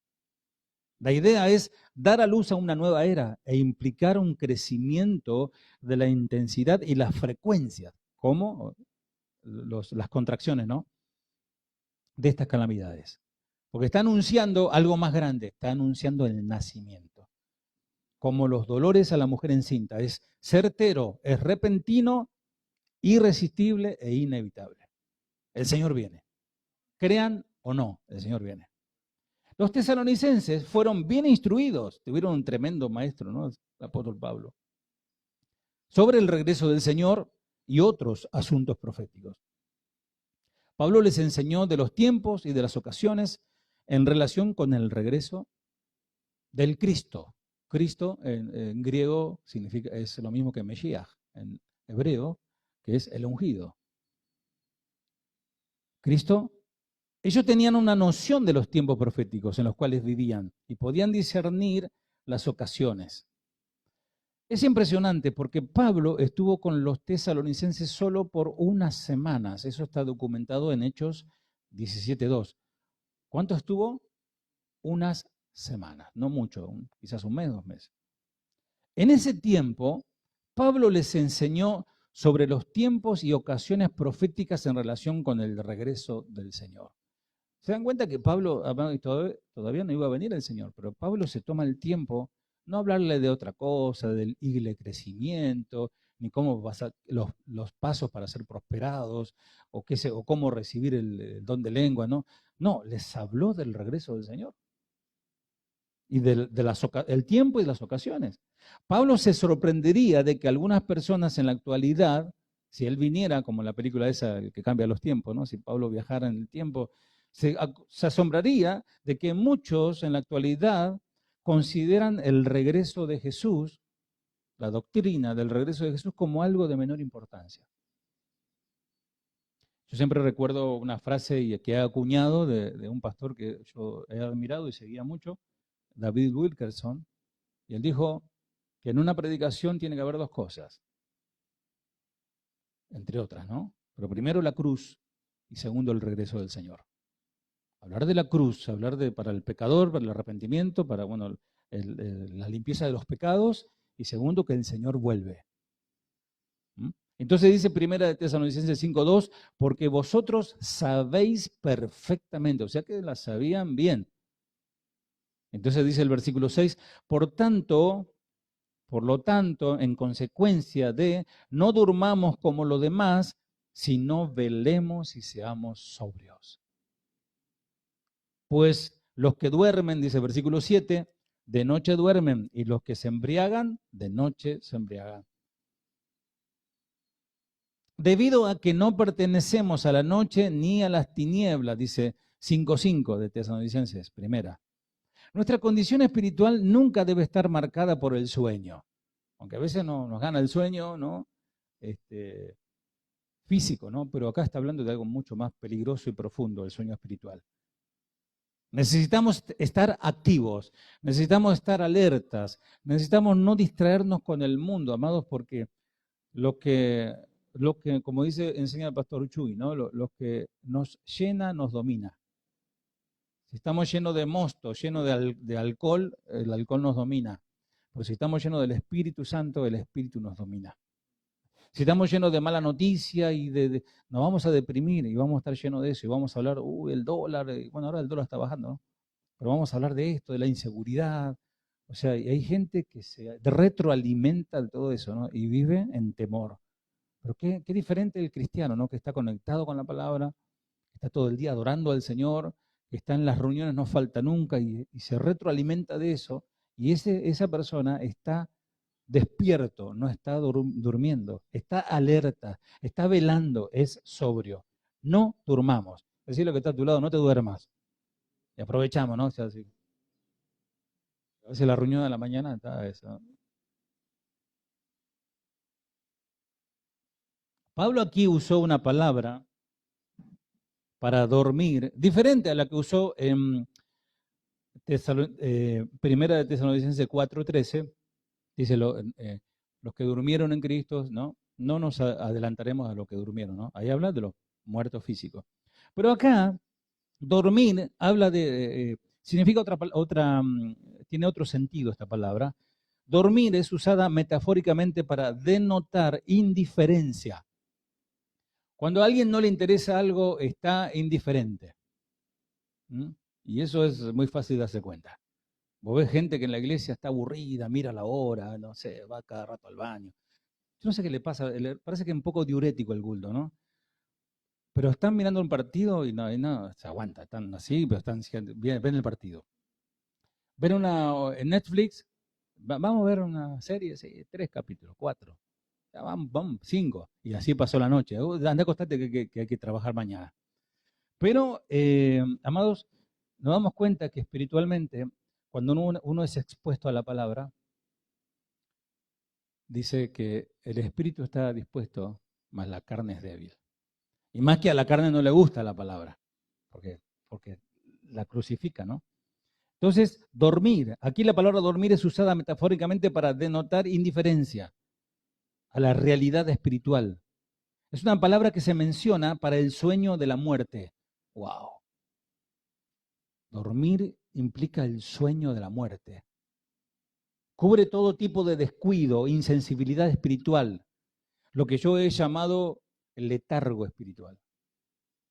La idea es dar a luz a una nueva era e implicar un crecimiento de la intensidad y las frecuencias, como las contracciones, ¿no? De estas calamidades. Porque está anunciando algo más grande, está anunciando el nacimiento. Como los dolores a la mujer encinta, es certero, es repentino, irresistible e inevitable. El Señor viene. Crean o no, el Señor viene. Los tesalonicenses fueron bien instruidos, tuvieron un tremendo maestro, ¿no? El apóstol Pablo, sobre el regreso del Señor y otros asuntos proféticos. Pablo les enseñó de los tiempos y de las ocasiones en relación con el regreso del Cristo. Cristo en griego significa, es lo mismo que Mesías en hebreo, que es el ungido. Cristo, ellos tenían una noción de los tiempos proféticos en los cuales vivían y podían discernir las ocasiones. Es impresionante porque Pablo estuvo con los tesalonicenses solo por unas semanas. Eso está documentado en Hechos 17:2. ¿Cuánto estuvo? Unas semanas, no mucho, quizás un mes, 2 meses. En ese tiempo, Pablo les enseñó sobre los tiempos y ocasiones proféticas en relación con el regreso del Señor. Se dan cuenta que Pablo, todavía no iba a venir el Señor, pero Pablo se toma el tiempo, no hablarle de otra cosa, del igle crecimiento, ni cómo pasar los pasos para ser prosperados, o cómo recibir el don de lengua, ¿no? No, les habló del regreso del Señor. y el tiempo y las ocasiones. Pablo se sorprendería de que algunas personas en la actualidad, si él viniera, como en la película esa, el que cambia los tiempos, ¿no? Si Pablo viajara en el tiempo, se asombraría de que muchos en la actualidad consideran el regreso de Jesús, la doctrina del regreso de Jesús, como algo de menor importancia. Yo siempre recuerdo una frase que he acuñado de un pastor que yo he admirado y seguía mucho, David Wilkerson, y él dijo que en una predicación tiene que haber dos cosas, entre otras, ¿no? Pero primero la cruz y segundo el regreso del Señor. Hablar de la cruz, hablar para el pecador, para el arrepentimiento, para bueno, la limpieza de los pecados, y segundo que el Señor vuelve. ¿Mm? Entonces dice Primera de Tesalonicenses 5:2, porque vosotros sabéis perfectamente, o sea que la sabían bien. Entonces dice el versículo 6, por lo tanto, en consecuencia de, no durmamos como los demás, sino velemos y seamos sobrios. Pues los que duermen, dice el versículo 7, de noche duermen, y los que se embriagan, de noche se embriagan. Debido a que no pertenecemos a la noche ni a las tinieblas, dice 5:5 de Tesalonicenses, primera. Nuestra condición espiritual nunca debe estar marcada por el sueño, aunque a veces nos gana el sueño, ¿no? Físico, ¿no? Pero acá está hablando de algo mucho más peligroso y profundo, el sueño espiritual. Necesitamos estar activos, necesitamos estar alertas, necesitamos no distraernos con el mundo, amados, porque lo que como enseña el pastor Chuy, ¿no? Lo que nos llena, nos domina. Si estamos llenos de mosto, llenos de alcohol, el alcohol nos domina. Pero si estamos llenos del Espíritu Santo, el Espíritu nos domina. Si estamos llenos de mala noticia y nos vamos a deprimir y vamos a estar llenos de eso y vamos a hablar, el dólar, bueno, ahora el dólar está bajando, ¿no? Pero vamos a hablar de esto, de la inseguridad. O sea, y hay gente que se retroalimenta de todo eso, ¿no? Y vive en temor. Pero qué diferente el cristiano, ¿no? Que está conectado con la palabra, que está todo el día adorando al Señor, que está en las reuniones, no falta nunca y se retroalimenta de eso. Y esa persona está despierto, no está durmiendo, está alerta, está velando, es sobrio. No durmamos. Decir lo que está a tu lado, no te duermas. Y aprovechamos, ¿no? O sea, si, a veces la reunión de la mañana está eso. Pablo aquí usó una palabra para dormir, diferente a la que usó en Primera de Tesalonicenses 4:13. Dice, los que durmieron en Cristo, ¿no? No nos adelantaremos a los que durmieron, ¿no? Ahí habla de los muertos físicos. Pero acá, dormir habla significa tiene otro sentido esta palabra. Dormir es usada metafóricamente para denotar indiferencia. Cuando a alguien no le interesa algo, está indiferente. ¿Mm? Y eso es muy fácil de darse cuenta. Vos ves gente que en la iglesia está aburrida, mira la hora, no sé, va cada rato al baño. Yo no sé qué le pasa, parece que es un poco diurético el bulto, ¿no? Pero están mirando un partido y no se aguanta, están así, pero ven el partido. Ven en Netflix, vamos a ver una serie, sí, 3 capítulos, 4. Ya vamos, 5. Y así pasó la noche. Anda a acostarte que hay que trabajar mañana. Pero, amados, nos damos cuenta que espiritualmente, cuando uno es expuesto a la palabra, dice que el espíritu está dispuesto, mas la carne es débil. Y más que a la carne no le gusta la palabra, porque la crucifica, ¿no? Entonces, dormir. Aquí la palabra dormir es usada metafóricamente para denotar indiferencia a la realidad espiritual. Es una palabra que se menciona para el sueño de la muerte. ¡Wow! Dormir implica el sueño de la muerte. Cubre todo tipo de descuido, insensibilidad espiritual, lo que yo he llamado el letargo espiritual,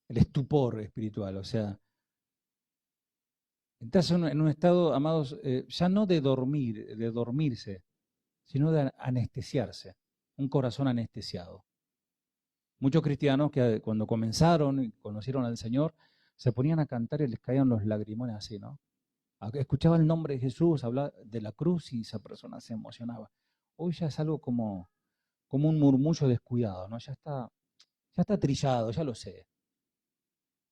el estupor espiritual. O sea, estás en un estado, amados, ya no de dormir, de dormirse, sino de anestesiarse, un corazón anestesiado. Muchos cristianos que cuando comenzaron y conocieron al Señor, se ponían a cantar y les caían los lagrimones así, ¿no? Escuchaba el nombre de Jesús, hablaba de la cruz y esa persona se emocionaba. Hoy ya es algo como un murmullo descuidado, ¿no? Ya está trillado, ya lo sé.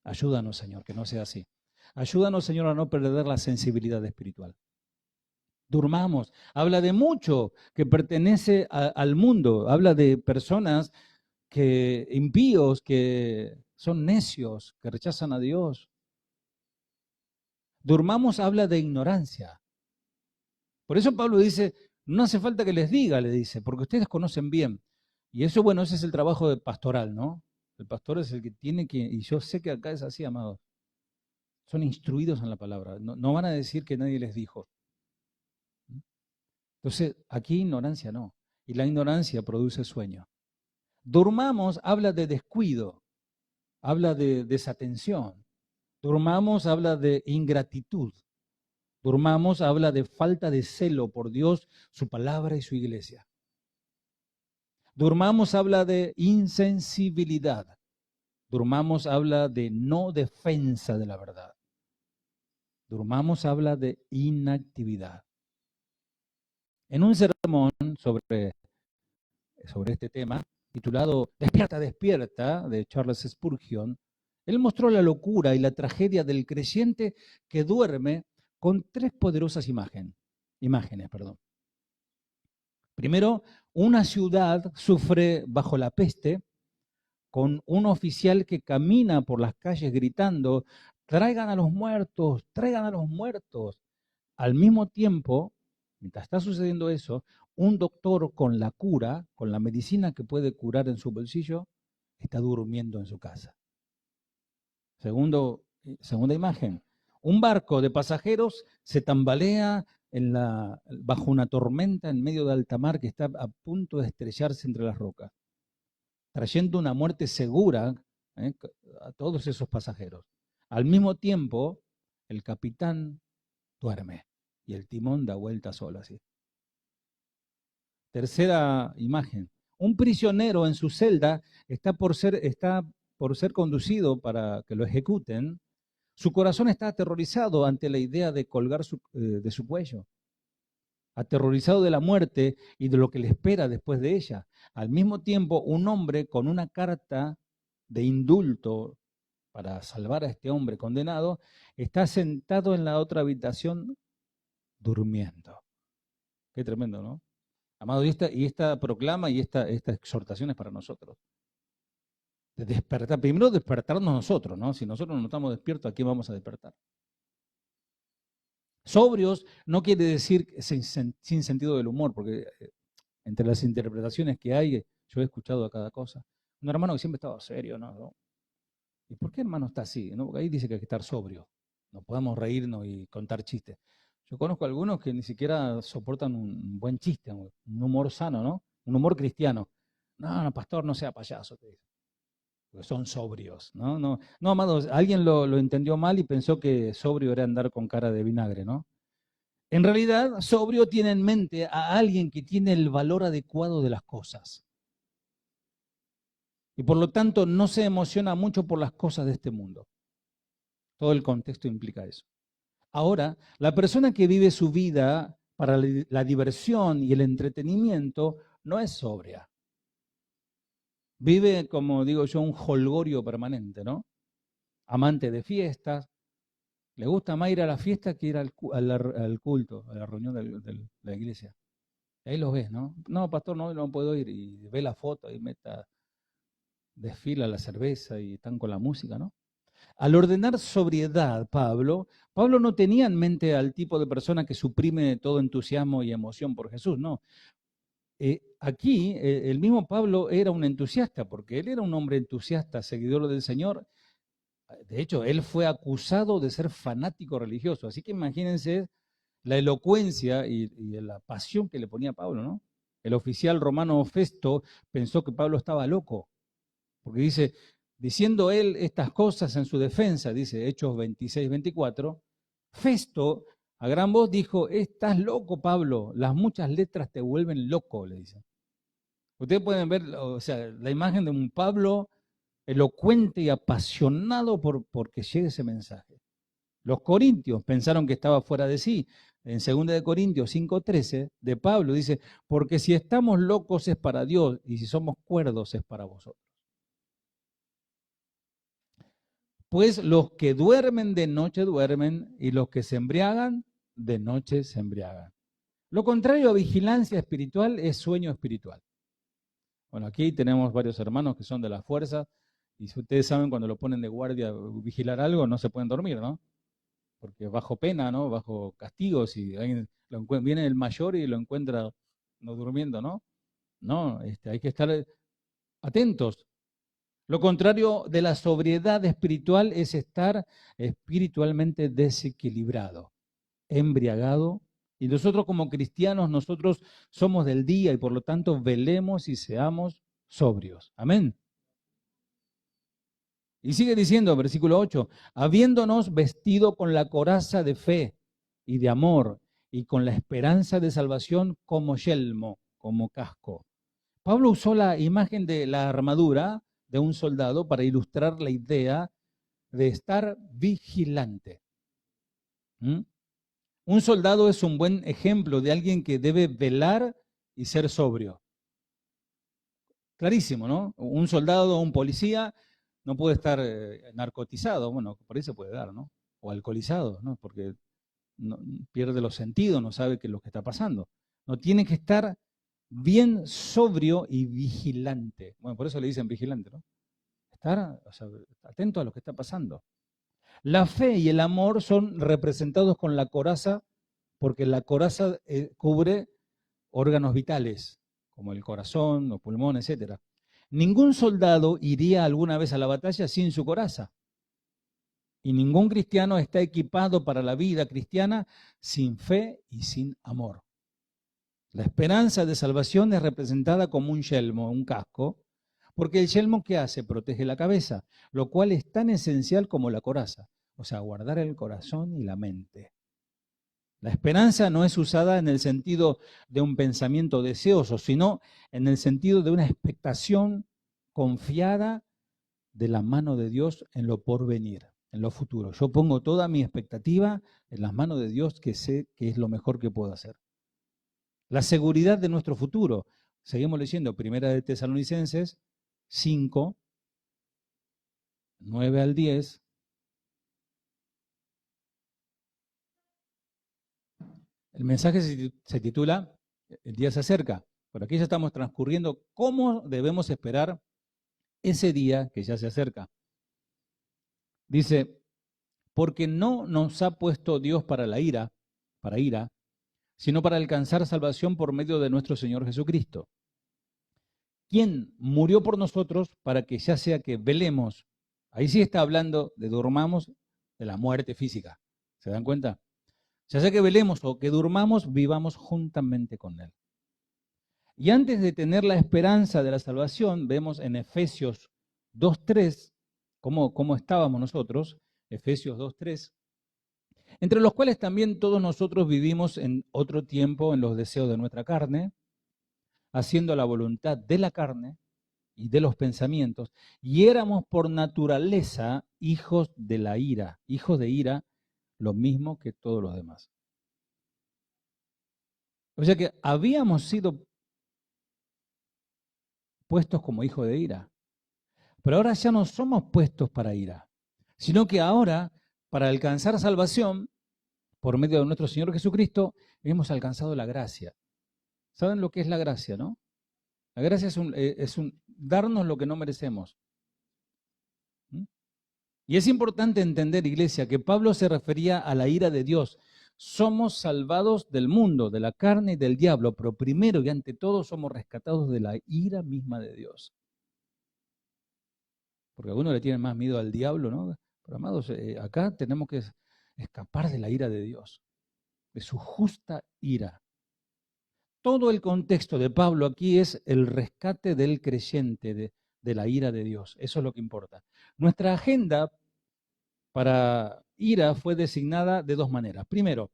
Ayúdanos, Señor, que no sea así. Ayúdanos, Señor, a no perder la sensibilidad espiritual. Durmamos. Habla de mucho que pertenece al mundo. Habla de personas que impíos, que son necios, que rechazan a Dios. Durmamos habla de ignorancia. Por eso Pablo dice, no hace falta que les diga, le dice, porque ustedes conocen bien. Y eso, bueno, ese es el trabajo de pastoral, ¿no? El pastor es el que tiene que, y yo sé que acá es así, amados, son instruidos en la palabra. No van a decir que nadie les dijo. Entonces, aquí ignorancia no. Y la ignorancia produce sueño. Durmamos habla de descuido, habla de desatención. Durmamos habla de ingratitud. Durmamos habla de falta de celo por Dios, su palabra y su iglesia. Durmamos habla de insensibilidad. Durmamos habla de no defensa de la verdad. Durmamos habla de inactividad. En un sermón sobre este tema, titulado Despierta, despierta, de Charles Spurgeon, él mostró la locura y la tragedia del creyente que duerme con tres poderosas imágenes. Primero, una ciudad sufre bajo la peste con un oficial que camina por las calles gritando, traigan a los muertos, traigan a los muertos. Al mismo tiempo, mientras está sucediendo eso, un doctor con la cura, con la medicina que puede curar en su bolsillo, está durmiendo en su casa. Segunda imagen, un barco de pasajeros se tambalea bajo una tormenta en medio de alta mar que está a punto de estrellarse entre las rocas, trayendo una muerte segura a todos esos pasajeros. Al mismo tiempo, el capitán duerme y el timón da vuelta solo así. Tercera imagen, un prisionero en su celda está por ser conducido para que lo ejecuten. Su corazón está aterrorizado ante la idea de colgar de su cuello, aterrorizado de la muerte y de lo que le espera después de ella. Al mismo tiempo, un hombre con una carta de indulto para salvar a este hombre condenado está sentado en la otra habitación durmiendo. Qué tremendo, ¿no? Amado, y esta proclama y esta exhortación es para nosotros. De despertar, primero despertarnos nosotros, ¿no? Si nosotros no estamos despiertos, ¿a quién vamos a despertar? Sobrios no quiere decir sin sentido del humor, porque entre las interpretaciones que hay, yo he escuchado a cada cosa. Un hermano que siempre estaba serio, ¿no? ¿Y por qué hermano está así? ¿No? Porque ahí dice que hay que estar sobrio. No podemos reírnos y contar chistes. Yo conozco a algunos que ni siquiera soportan un buen chiste, un humor sano, ¿no? Un humor cristiano. No, pastor, no sea payaso, te dice. Porque son sobrios, ¿no? No, amados, alguien lo entendió mal y pensó que sobrio era andar con cara de vinagre, ¿no? En realidad, sobrio tiene en mente a alguien que tiene el valor adecuado de las cosas. Y por lo tanto no se emociona mucho por las cosas de este mundo. Todo el contexto implica eso. Ahora, la persona que vive su vida para la diversión y el entretenimiento no es sobria. Vive, como digo yo, un jolgorio permanente, ¿no? Amante de fiestas. Le gusta más ir a la fiesta que ir al culto, a la reunión de la iglesia. Ahí los ves, ¿no? No, pastor, no puedo ir. Y ve la foto y desfila la cerveza y están con la música, ¿no? Al ordenar sobriedad, Pablo no tenía en mente al tipo de persona que suprime todo entusiasmo y emoción por Jesús, no. Aquí el mismo Pablo era un entusiasta, porque él era un hombre entusiasta, seguidor del Señor. De hecho, él fue acusado de ser fanático religioso, así que imagínense la elocuencia y la pasión que le ponía Pablo, ¿no? El oficial romano Festo pensó que Pablo estaba loco, porque dice, diciendo él estas cosas en su defensa, dice Hechos 26, 24, Festo a gran voz dijo, estás loco, Pablo, las muchas letras te vuelven loco, le dice. Ustedes pueden ver, o sea, la imagen de un Pablo elocuente y apasionado porque llegue ese mensaje. Los corintios pensaron que estaba fuera de sí. En 2 de Corintios 5:13 de Pablo dice, porque si estamos locos es para Dios y si somos cuerdos es para vosotros. Pues los que duermen de noche duermen y los que se embriagan de noche se embriagan. Lo contrario a vigilancia espiritual es sueño espiritual. Bueno, aquí tenemos varios hermanos que son de la fuerza y si ustedes saben cuando lo ponen de guardia vigilar algo no se pueden dormir, ¿no? Porque bajo pena, ¿no? Bajo castigo, si alguien viene el mayor y lo encuentra no durmiendo, ¿no? No, hay que estar atentos. Lo contrario de la sobriedad espiritual es estar espiritualmente desequilibrado, embriagado. Y nosotros como cristianos, nosotros somos del día y por lo tanto velemos y seamos sobrios. Amén. Y sigue diciendo, versículo 8, habiéndonos vestido con la coraza de fe y de amor y con la esperanza de salvación como yelmo, como casco. Pablo usó la imagen de la armadura de un soldado para ilustrar la idea de estar vigilante. ¿Mm? Un soldado es un buen ejemplo de alguien que debe velar y ser sobrio. Clarísimo, ¿no? Un soldado o un policía no puede estar narcotizado, bueno, por ahí se puede dar, ¿no? O alcoholizado, ¿no? Porque no, pierde los sentidos, no sabe qué es lo que está pasando. No, tiene que estar bien sobrio y vigilante. Bueno, por eso le dicen vigilante, ¿no? Estar, o sea, atento a lo que está pasando. La fe y el amor son representados con la coraza, porque la coraza cubre órganos vitales, como el corazón, los pulmones, etc. Ningún soldado iría alguna vez a la batalla sin su coraza. Y ningún cristiano está equipado para la vida cristiana sin fe y sin amor. La esperanza de salvación es representada como un yelmo, un casco, porque el yelmo, ¿qué hace? Protege la cabeza, lo cual es tan esencial como la coraza, o sea, guardar el corazón y la mente. La esperanza no es usada en el sentido de un pensamiento deseoso, sino en el sentido de una expectación confiada de la mano de Dios en lo porvenir, en lo futuro. Yo pongo toda mi expectativa en las manos de Dios que sé que es lo mejor que puedo hacer. La seguridad de nuestro futuro. Seguimos leyendo Primera de Tesalonicenses 5, 9 al 10. El mensaje se titula El día se acerca. Por aquí ya estamos transcurriendo cómo debemos esperar ese día que ya se acerca. Dice, porque no nos ha puesto Dios para ira, sino para alcanzar salvación por medio de nuestro Señor Jesucristo, quien murió por nosotros para que ya sea que velemos. Ahí sí está hablando de durmamos de la muerte física. ¿Se dan cuenta? Ya sea que velemos o que durmamos, vivamos juntamente con Él. Y antes de tener la esperanza de la salvación, vemos en Efesios 2:3 cómo estábamos nosotros, Efesios 2:3, entre los cuales también todos nosotros vivimos en otro tiempo en los deseos de nuestra carne, haciendo la voluntad de la carne y de los pensamientos, y éramos por naturaleza hijos de la ira, hijos de ira, lo mismo que todos los demás. O sea que habíamos sido puestos como hijos de ira, pero ahora ya no somos puestos para ira, sino que ahora, para alcanzar salvación, por medio de nuestro Señor Jesucristo, hemos alcanzado la gracia. ¿Saben lo que es la gracia, no? La gracia es un darnos lo que no merecemos. ¿Mm? Y es importante entender, iglesia, que Pablo se refería a la ira de Dios. Somos salvados del mundo, de la carne y del diablo, pero primero y ante todo somos rescatados de la ira misma de Dios. Porque algunos le tienen más miedo al diablo, ¿no? Pero amados, acá tenemos que escapar de la ira de Dios, de su justa ira. Todo el contexto de Pablo aquí es el rescate del creyente de la ira de Dios. Eso es lo que importa. Nuestra agenda para ira fue designada de dos maneras. Primero,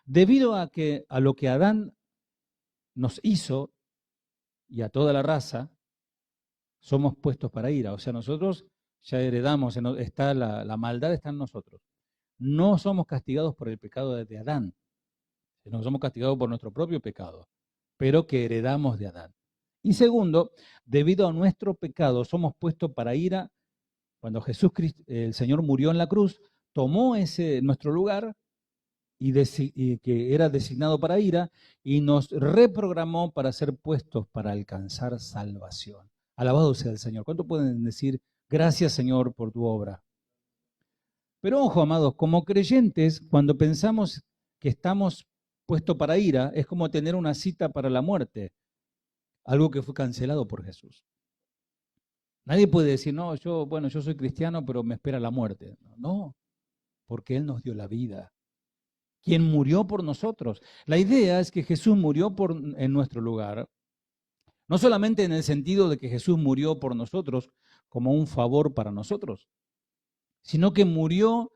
debido a lo que Adán nos hizo y a toda la raza, somos puestos para ira. O sea, nosotros ya heredamos, está la maldad está en nosotros. no somos castigados por el pecado de Adán, sino que somos castigados por nuestro propio pecado, pero que heredamos de Adán. Y segundo, debido a nuestro pecado somos puestos para ira. Cuando Jesús, el Señor, murió en la cruz, tomó nuestro lugar y que era designado para ira, y nos reprogramó para ser puestos para alcanzar salvación. Alabado sea el Señor. ¿Cuánto pueden decir gracias, Señor, por tu obra? Pero ojo, amados, como creyentes, cuando pensamos que estamos puestos para ira, es como tener una cita para la muerte, algo que fue cancelado por Jesús. Nadie puede decir, no, yo soy cristiano, pero me espera la muerte. No, porque Él nos dio la vida, quien murió por nosotros. La idea es que Jesús murió en nuestro lugar, no solamente en el sentido de que Jesús murió por nosotros como un favor para nosotros, sino que murió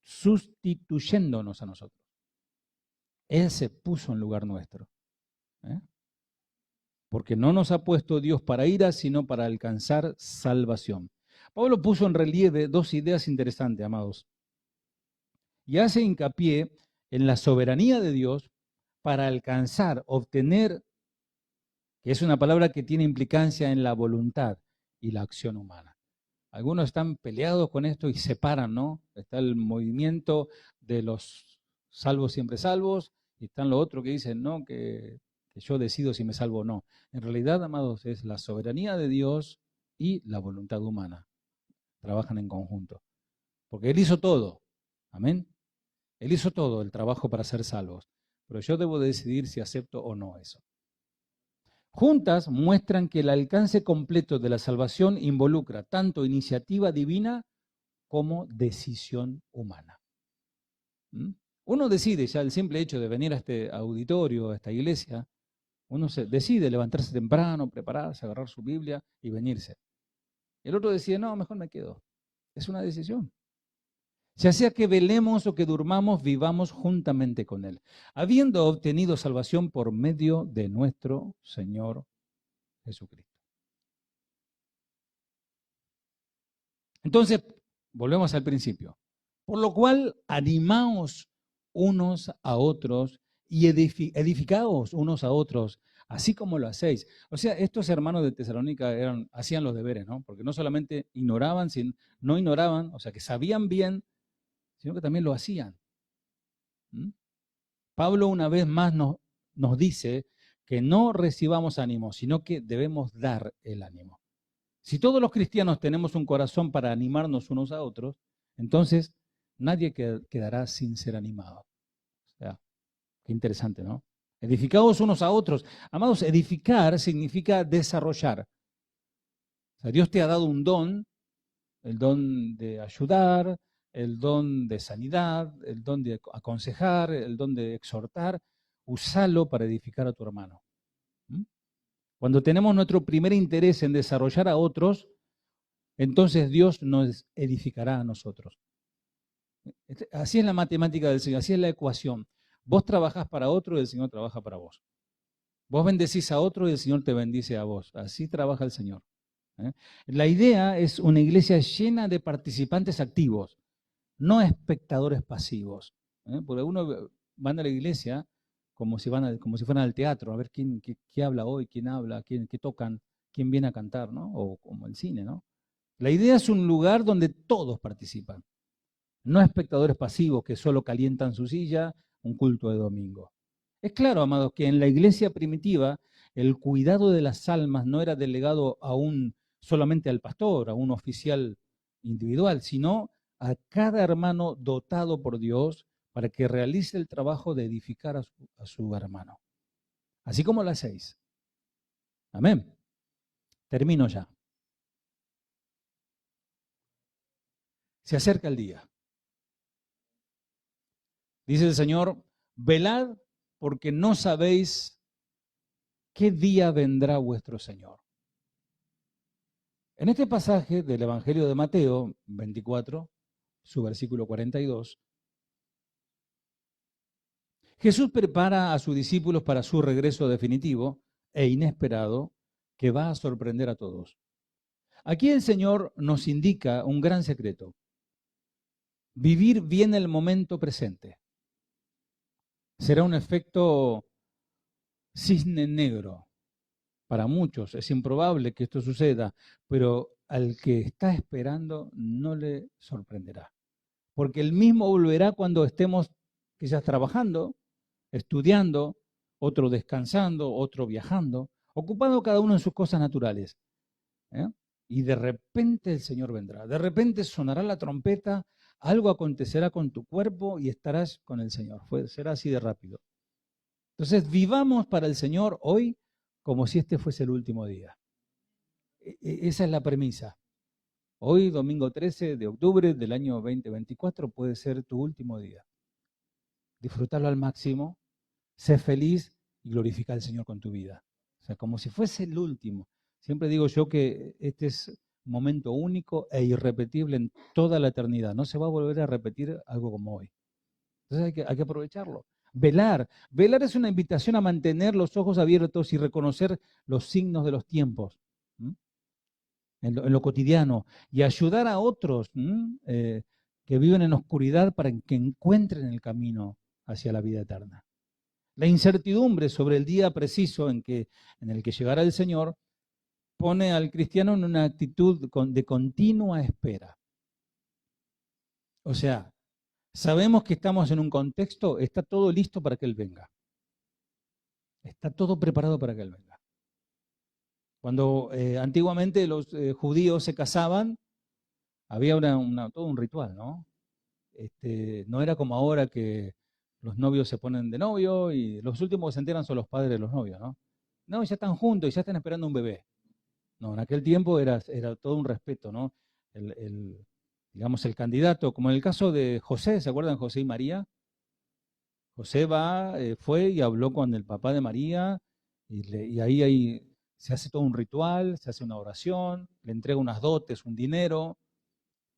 sustituyéndonos a nosotros. Él se puso en lugar nuestro. Porque no nos ha puesto Dios para ira, sino para alcanzar salvación. Pablo puso en relieve dos ideas interesantes, amados. Y hace hincapié en la soberanía de Dios para alcanzar, obtener, que es una palabra que tiene implicancia en la voluntad y la acción humana. Algunos están peleados con esto y separan, ¿no? Está el movimiento de los salvos siempre salvos, y están los otros que dicen, no, que yo decido si me salvo o no. En realidad, amados, es la soberanía de Dios y la voluntad humana. Trabajan en conjunto. Porque Él hizo todo. Amén. Él hizo todo el trabajo para ser salvos. Pero yo debo decidir si acepto o no eso. Juntas muestran que el alcance completo de la salvación involucra tanto iniciativa divina como decisión humana. Uno decide, ya el simple hecho de venir a este auditorio, a esta iglesia, uno decide levantarse temprano, prepararse, agarrar su Biblia y venirse. El otro decide, no, mejor me quedo. Es una decisión. Ya sea que velemos o que durmamos, vivamos juntamente con Él, habiendo obtenido salvación por medio de nuestro Señor Jesucristo. Entonces, volvemos al principio. Por lo cual, animaos unos a otros y edificaos unos a otros, así como lo hacéis. O sea, estos hermanos de Tesalónica hacían los deberes, ¿no? Porque no solamente no ignoraban, o sea, que sabían bien, sino que también lo hacían. Pablo una vez más nos dice que no recibamos ánimo, sino que debemos dar el ánimo. Si todos los cristianos tenemos un corazón para animarnos unos a otros, entonces nadie quedará sin ser animado. O sea, qué interesante, ¿no? Edificaos unos a otros. Amados, edificar significa desarrollar. O sea, Dios te ha dado un don, el don de ayudar, el don de sanidad, el don de aconsejar, el don de exhortar. Úsalo para edificar a tu hermano. Cuando tenemos nuestro primer interés en desarrollar a otros, entonces Dios nos edificará a nosotros. Así es la matemática del Señor, así es la ecuación. Vos trabajás para otro y el Señor trabaja para vos. Vos bendecís a otro y el Señor te bendice a vos. Así trabaja el Señor. La idea es una iglesia llena de participantes activos, no espectadores pasivos. Porque uno van a la iglesia como si fueran al teatro, a ver qué habla hoy, quién habla, qué tocan, quién viene a cantar, ¿no? O como el cine, ¿no? La idea es un lugar donde todos participan, no espectadores pasivos que solo calientan su silla, un culto de domingo. Es claro, amados, que en la iglesia primitiva el cuidado de las almas no era delegado solamente al pastor, a un oficial individual, sino a cada hermano dotado por Dios para que realice el trabajo de edificar a su hermano. Así como lo hacéis. Amén. Termino ya. Se acerca el día. Dice el Señor, velad porque no sabéis qué día vendrá vuestro Señor. En este pasaje del Evangelio de Mateo 24, su versículo 42, Jesús prepara a sus discípulos para su regreso definitivo e inesperado que va a sorprender a todos. Aquí el Señor nos indica un gran secreto. Vivir bien el momento presente. Será un efecto cisne negro. Para muchos es improbable que esto suceda, pero al que está esperando no le sorprenderá. Porque él mismo volverá cuando estemos quizás trabajando, estudiando, otro descansando, otro viajando, ocupado cada uno en sus cosas naturales. ¿eh? Y de repente el Señor vendrá, de repente sonará la trompeta, algo acontecerá con tu cuerpo y estarás con el Señor. Será así de rápido. Entonces vivamos para el Señor hoy como si este fuese el último día. Esa es la premisa. Hoy, domingo 13 de octubre del año 2024, puede ser tu último día. Disfrutarlo al máximo, sé feliz y glorifica al Señor con tu vida. O sea, como si fuese el último. Siempre digo yo que este es un momento único e irrepetible en toda la eternidad. No se va a volver a repetir algo como hoy. Entonces hay que aprovecharlo. Velar. Velar es una invitación a mantener los ojos abiertos y reconocer los signos de los tiempos. En lo cotidiano, y ayudar a otros que viven en oscuridad para que encuentren el camino hacia la vida eterna. La incertidumbre sobre el día preciso en el que llegará el Señor pone al cristiano en una actitud de continua espera. O sea, sabemos que estamos en un contexto, está todo listo para que Él venga. Está todo preparado para que Él venga. Cuando antiguamente los judíos se casaban, había todo un ritual, ¿no? No era como ahora que los novios se ponen de novio y los últimos que se enteran son los padres de los novios, ¿no? No, ya están juntos y ya están esperando un bebé. No, en aquel tiempo era todo un respeto, ¿no? Digamos, el candidato, como en el caso de José, ¿se acuerdan José y María? José fue y habló con el papá de María y ahí se hace todo un ritual, se hace una oración, le entrega unas dotes, un dinero,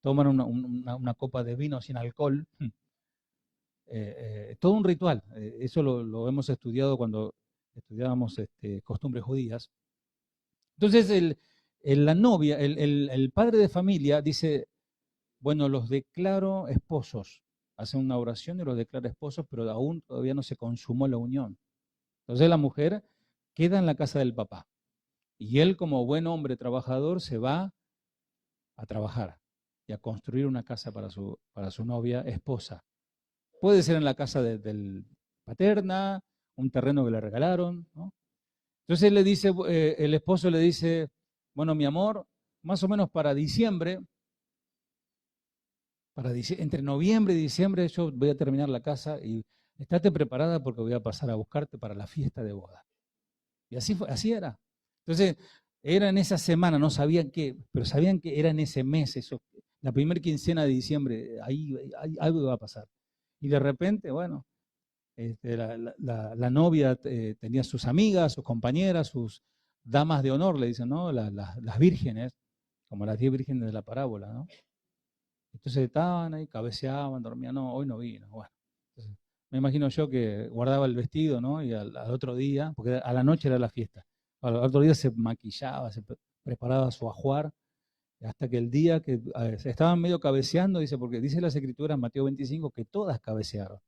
toman una copa de vino sin alcohol. Todo un ritual. Eso lo hemos estudiado cuando estudiábamos costumbres judías. Entonces la novia, el padre de familia dice, bueno, los declaro esposos. Hace una oración y los declara esposos, pero aún todavía no se consumó la unión. Entonces la mujer queda en la casa del papá. Y él, como buen hombre trabajador, se va a trabajar y a construir una casa para su novia esposa. Puede ser en la casa del paterna, un terreno que le regalaron, ¿no? Entonces le dice, el esposo le dice, bueno, mi amor, más o menos para diciembre, entre noviembre y diciembre yo voy a terminar la casa y estate preparada porque voy a pasar a buscarte para la fiesta de boda. Y así era. Entonces, era en esa semana, no sabían qué, pero sabían que era en ese mes, la primera quincena de diciembre, ahí algo iba a pasar. Y de repente, bueno, la novia tenía sus amigas, sus compañeras, sus damas de honor, le dicen, ¿no? Las vírgenes, como las 10 vírgenes de la parábola, ¿no? Entonces estaban ahí, cabeceaban, dormían, no, hoy no vino, bueno. Entonces, me imagino yo que guardaba el vestido, ¿no? Y al otro día, porque a la noche era la fiesta, al otro día se maquillaba, se preparaba su ajuar, hasta que el día que estaban medio cabeceando, dice, porque dice las escrituras, Mateo 25, que todas cabecearon.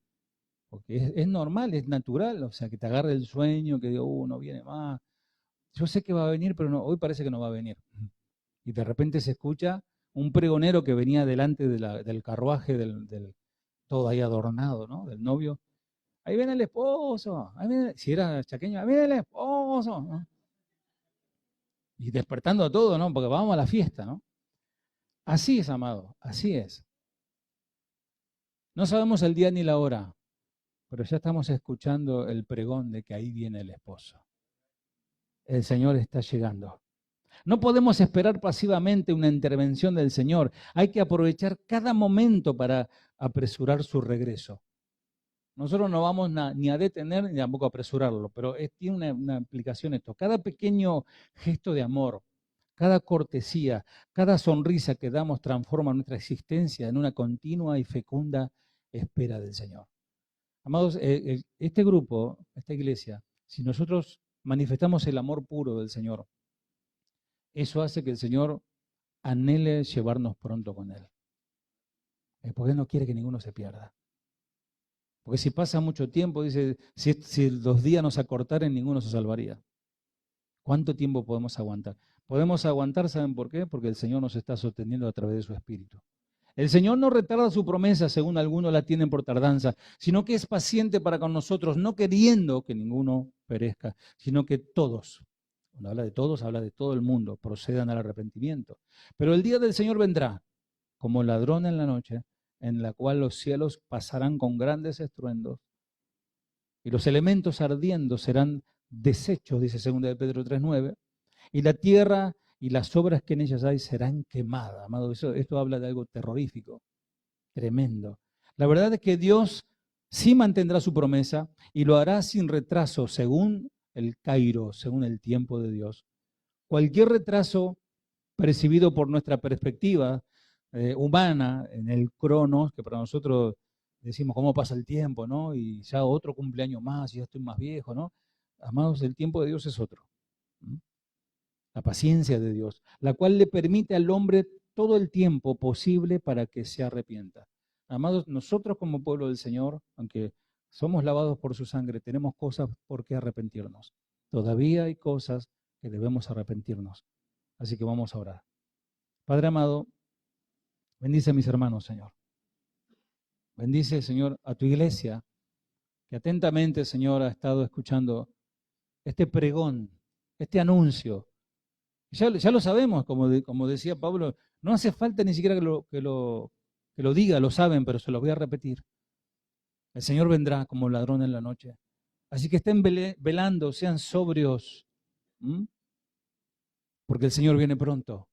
Porque es normal, es natural, o sea, que te agarre el sueño, que digo, no viene más. Yo sé que va a venir, pero no, hoy parece que no va a venir. Y de repente se escucha un pregonero que venía delante del carruaje, todo ahí adornado, ¿no? Del novio. Ahí viene el esposo, si era chaqueño, ahí viene el esposo, ¿no? Y despertando a todo, ¿no? Porque vamos a la fiesta, ¿no? Así es, amado, así es. No sabemos el día ni la hora, pero ya estamos escuchando el pregón de que ahí viene el esposo. El Señor está llegando. No podemos esperar pasivamente una intervención del Señor. Hay que aprovechar cada momento para apresurar su regreso. Nosotros no vamos ni a detener ni tampoco a apresurarlo, pero tiene una implicación esto. Cada pequeño gesto de amor, cada cortesía, cada sonrisa que damos transforma nuestra existencia en una continua y fecunda espera del Señor. Amados, este grupo, esta iglesia, si nosotros manifestamos el amor puro del Señor, eso hace que el Señor anhele llevarnos pronto con Él. Es porque Él no quiere que ninguno se pierda. Porque si pasa mucho tiempo, dice, si los días nos acortaran, ninguno se salvaría. ¿Cuánto tiempo podemos aguantar? Podemos aguantar, ¿saben por qué? Porque el Señor nos está sosteniendo a través de su Espíritu. El Señor no retarda su promesa, según algunos la tienen por tardanza, sino que es paciente para con nosotros, no queriendo que ninguno perezca, sino que todos, cuando habla de todos, habla de todo el mundo, procedan al arrepentimiento. Pero el día del Señor vendrá como ladrón en la noche, en la cual los cielos pasarán con grandes estruendos y los elementos ardiendo serán deshechos, dice 2 de Pedro 3:9, y la tierra y las obras que en ellas hay serán quemadas. Amado, esto habla de algo terrorífico, tremendo. La verdad es que Dios sí mantendrá su promesa y lo hará sin retraso, según el Cairo, según el tiempo de Dios. Cualquier retraso percibido por nuestra perspectiva humana en el cronos, que para nosotros decimos cómo pasa el tiempo, ¿no? Y ya otro cumpleaños más, y ya estoy más viejo, ¿no? Amados, el tiempo de Dios es otro. La paciencia de Dios, la cual le permite al hombre todo el tiempo posible para que se arrepienta. Amados, nosotros como pueblo del Señor, aunque somos lavados por su sangre, tenemos cosas por qué arrepentirnos. Todavía hay cosas que debemos arrepentirnos. Así que vamos a orar. Padre amado, bendice a mis hermanos, Señor. Bendice, Señor, a tu iglesia, que atentamente, Señor, ha estado escuchando este pregón, este anuncio. Ya lo sabemos, como decía Pablo, no hace falta ni siquiera que lo diga, lo saben, pero se lo voy a repetir. El Señor vendrá como ladrón en la noche. Así que estén velando, sean sobrios, porque el Señor viene pronto.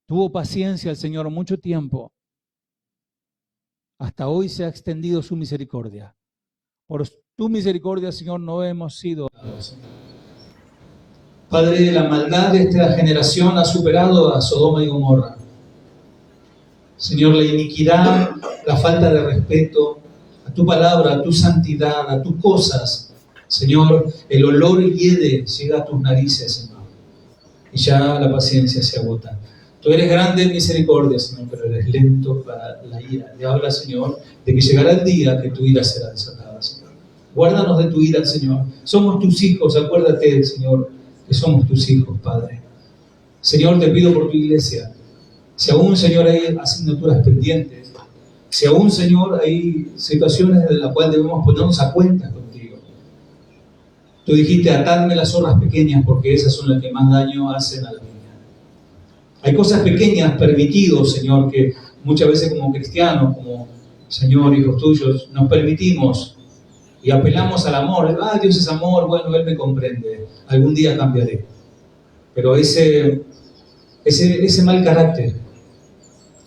Tuvo paciencia el Señor mucho tiempo. Hasta hoy se ha extendido su misericordia. Por tu misericordia, Señor, no hemos sido. Padre, la maldad de esta generación ha superado a Sodoma y Gomorra. Señor, la iniquidad, la falta de respeto a tu palabra, a tu santidad, a tus cosas. Señor, el olor hiede llega a tus narices, Señor. Y ya la paciencia se agota. Tú eres grande en misericordia, Señor, pero eres lento para la ira. Te habla, Señor, de que llegará el día que tu ira será desatada, Señor. Guárdanos de tu ira, Señor. Somos tus hijos, acuérdate, Señor, que somos tus hijos, Padre. Señor, te pido por tu iglesia. Si aún, Señor, hay asignaturas pendientes, si aún, Señor, hay situaciones de las cuales debemos ponernos a cuentas contigo. Tú dijiste, atadme las zorras pequeñas porque esas son las que más daño hacen a la vida. Hay cosas pequeñas permitidos, Señor, que muchas veces como cristianos, como, Señor, hijos tuyos, nos permitimos y apelamos al amor. Dios es amor, bueno, Él me comprende, algún día cambiaré. Pero ese mal carácter,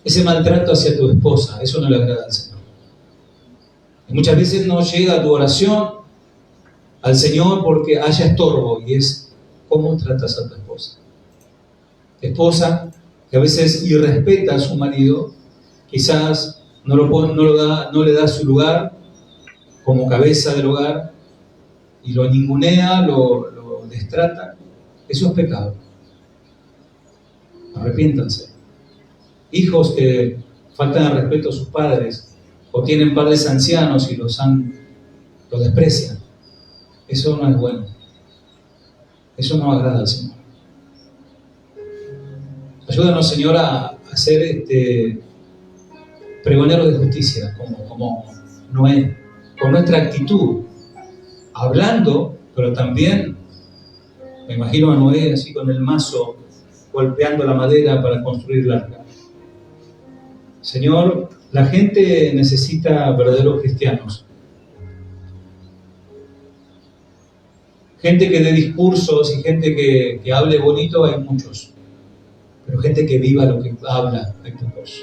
ese maltrato hacia tu esposa, eso no le agrada al Señor. Y muchas veces no llega tu oración al Señor porque haya estorbo, y es cómo tratas a tu esposa. Esposa que a veces irrespeta a su marido, quizás no le da su lugar como cabeza del hogar y lo ningunea, lo destrata. Eso es pecado. Arrepiéntanse. Hijos que faltan al respeto a sus padres o tienen padres ancianos y los desprecian. Eso no es bueno. Eso no agrada al Señor. Ayúdanos, Señor, a ser pregoneros de justicia, como Noé, con nuestra actitud, hablando, pero también, me imagino a Noé así con el mazo, golpeando la madera para construir la arca. Señor, la gente necesita verdaderos cristianos. Gente que dé discursos y gente que hable bonito, hay muchos. Pero gente que viva lo que habla, hay pocos.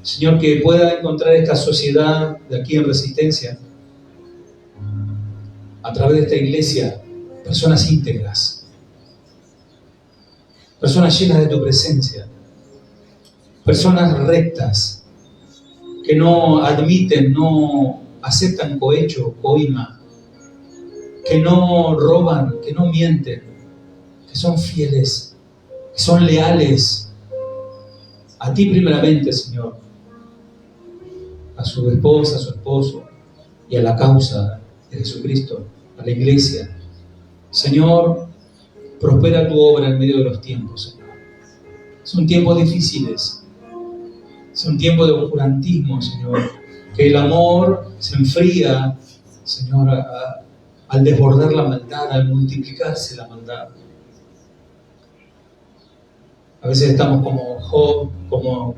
Señor, que pueda encontrar esta sociedad de aquí en Resistencia, a través de esta iglesia, personas íntegras, personas llenas de tu presencia, personas rectas, que no admiten, no aceptan cohecho, coima, que no roban, que no mienten, que son fieles, son leales a ti primeramente, Señor. a su esposa, a su esposo y a la causa de Jesucristo, a la iglesia. Señor, prospera tu obra en medio de los tiempos, Señor. Son tiempos difíciles, son tiempos de oscurantismo, Señor, que el amor se enfría, Señor, al desbordar la maldad, al multiplicarse la maldad. A veces estamos como Job, como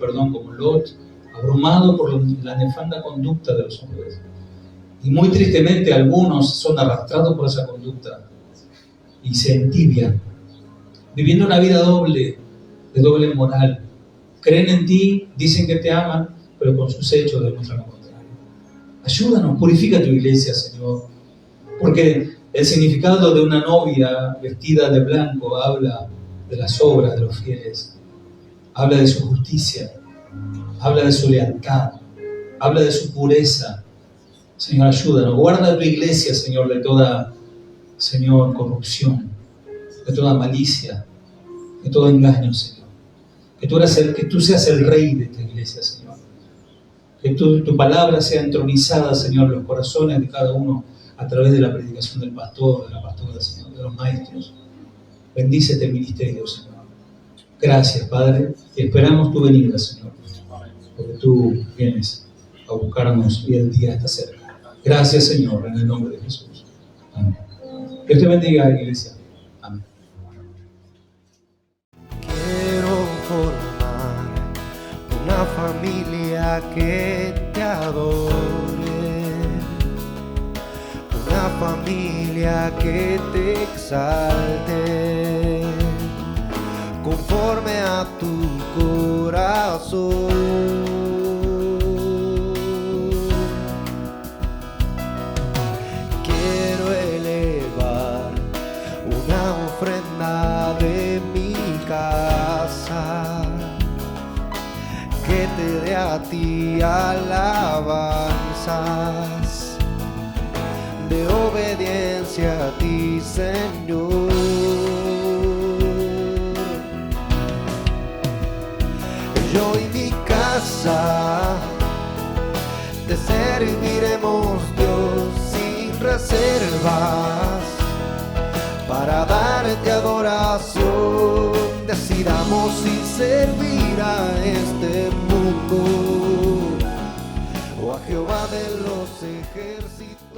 Lot, abrumados por la nefanda conducta de los hombres. Y muy tristemente algunos son arrastrados por esa conducta y se entibian, viviendo una vida doble, de doble moral. Creen en ti, dicen que te aman, pero con sus hechos demuestran lo contrario. Ayúdanos, purifica tu iglesia, Señor, porque el significado de una novia vestida de blanco habla de las obras de los fieles, habla de su justicia, habla de su lealtad, habla de su pureza. Señor, ayúdanos, guarda tu iglesia, Señor, de toda, Señor, corrupción, de toda malicia, de todo engaño, Señor. Que tú seas el rey de esta iglesia, Señor. Que tu palabra sea entronizada, Señor, en los corazones de cada uno a través de la predicación del pastor, de la pastora, Señor, de los maestros. Bendice este ministerio, Señor. Gracias, Padre, y esperamos tu venida, Señor, porque tú vienes a buscarnos y el día está cerca. Gracias, Señor, en el nombre de Jesús. Amén. Que Dios te bendiga, iglesia. Amén. Quiero formar una familia que te adore, una familia que te exalte conforme a tu corazón. Quiero elevar una ofrenda de mi casa que te dé a ti alabanzas de obediencia a ti, Señor. Yo y mi casa te serviremos, Dios, sin reservas, para darte adoración. Decidamos sin servir a este mundo o a Jehová de los ejércitos.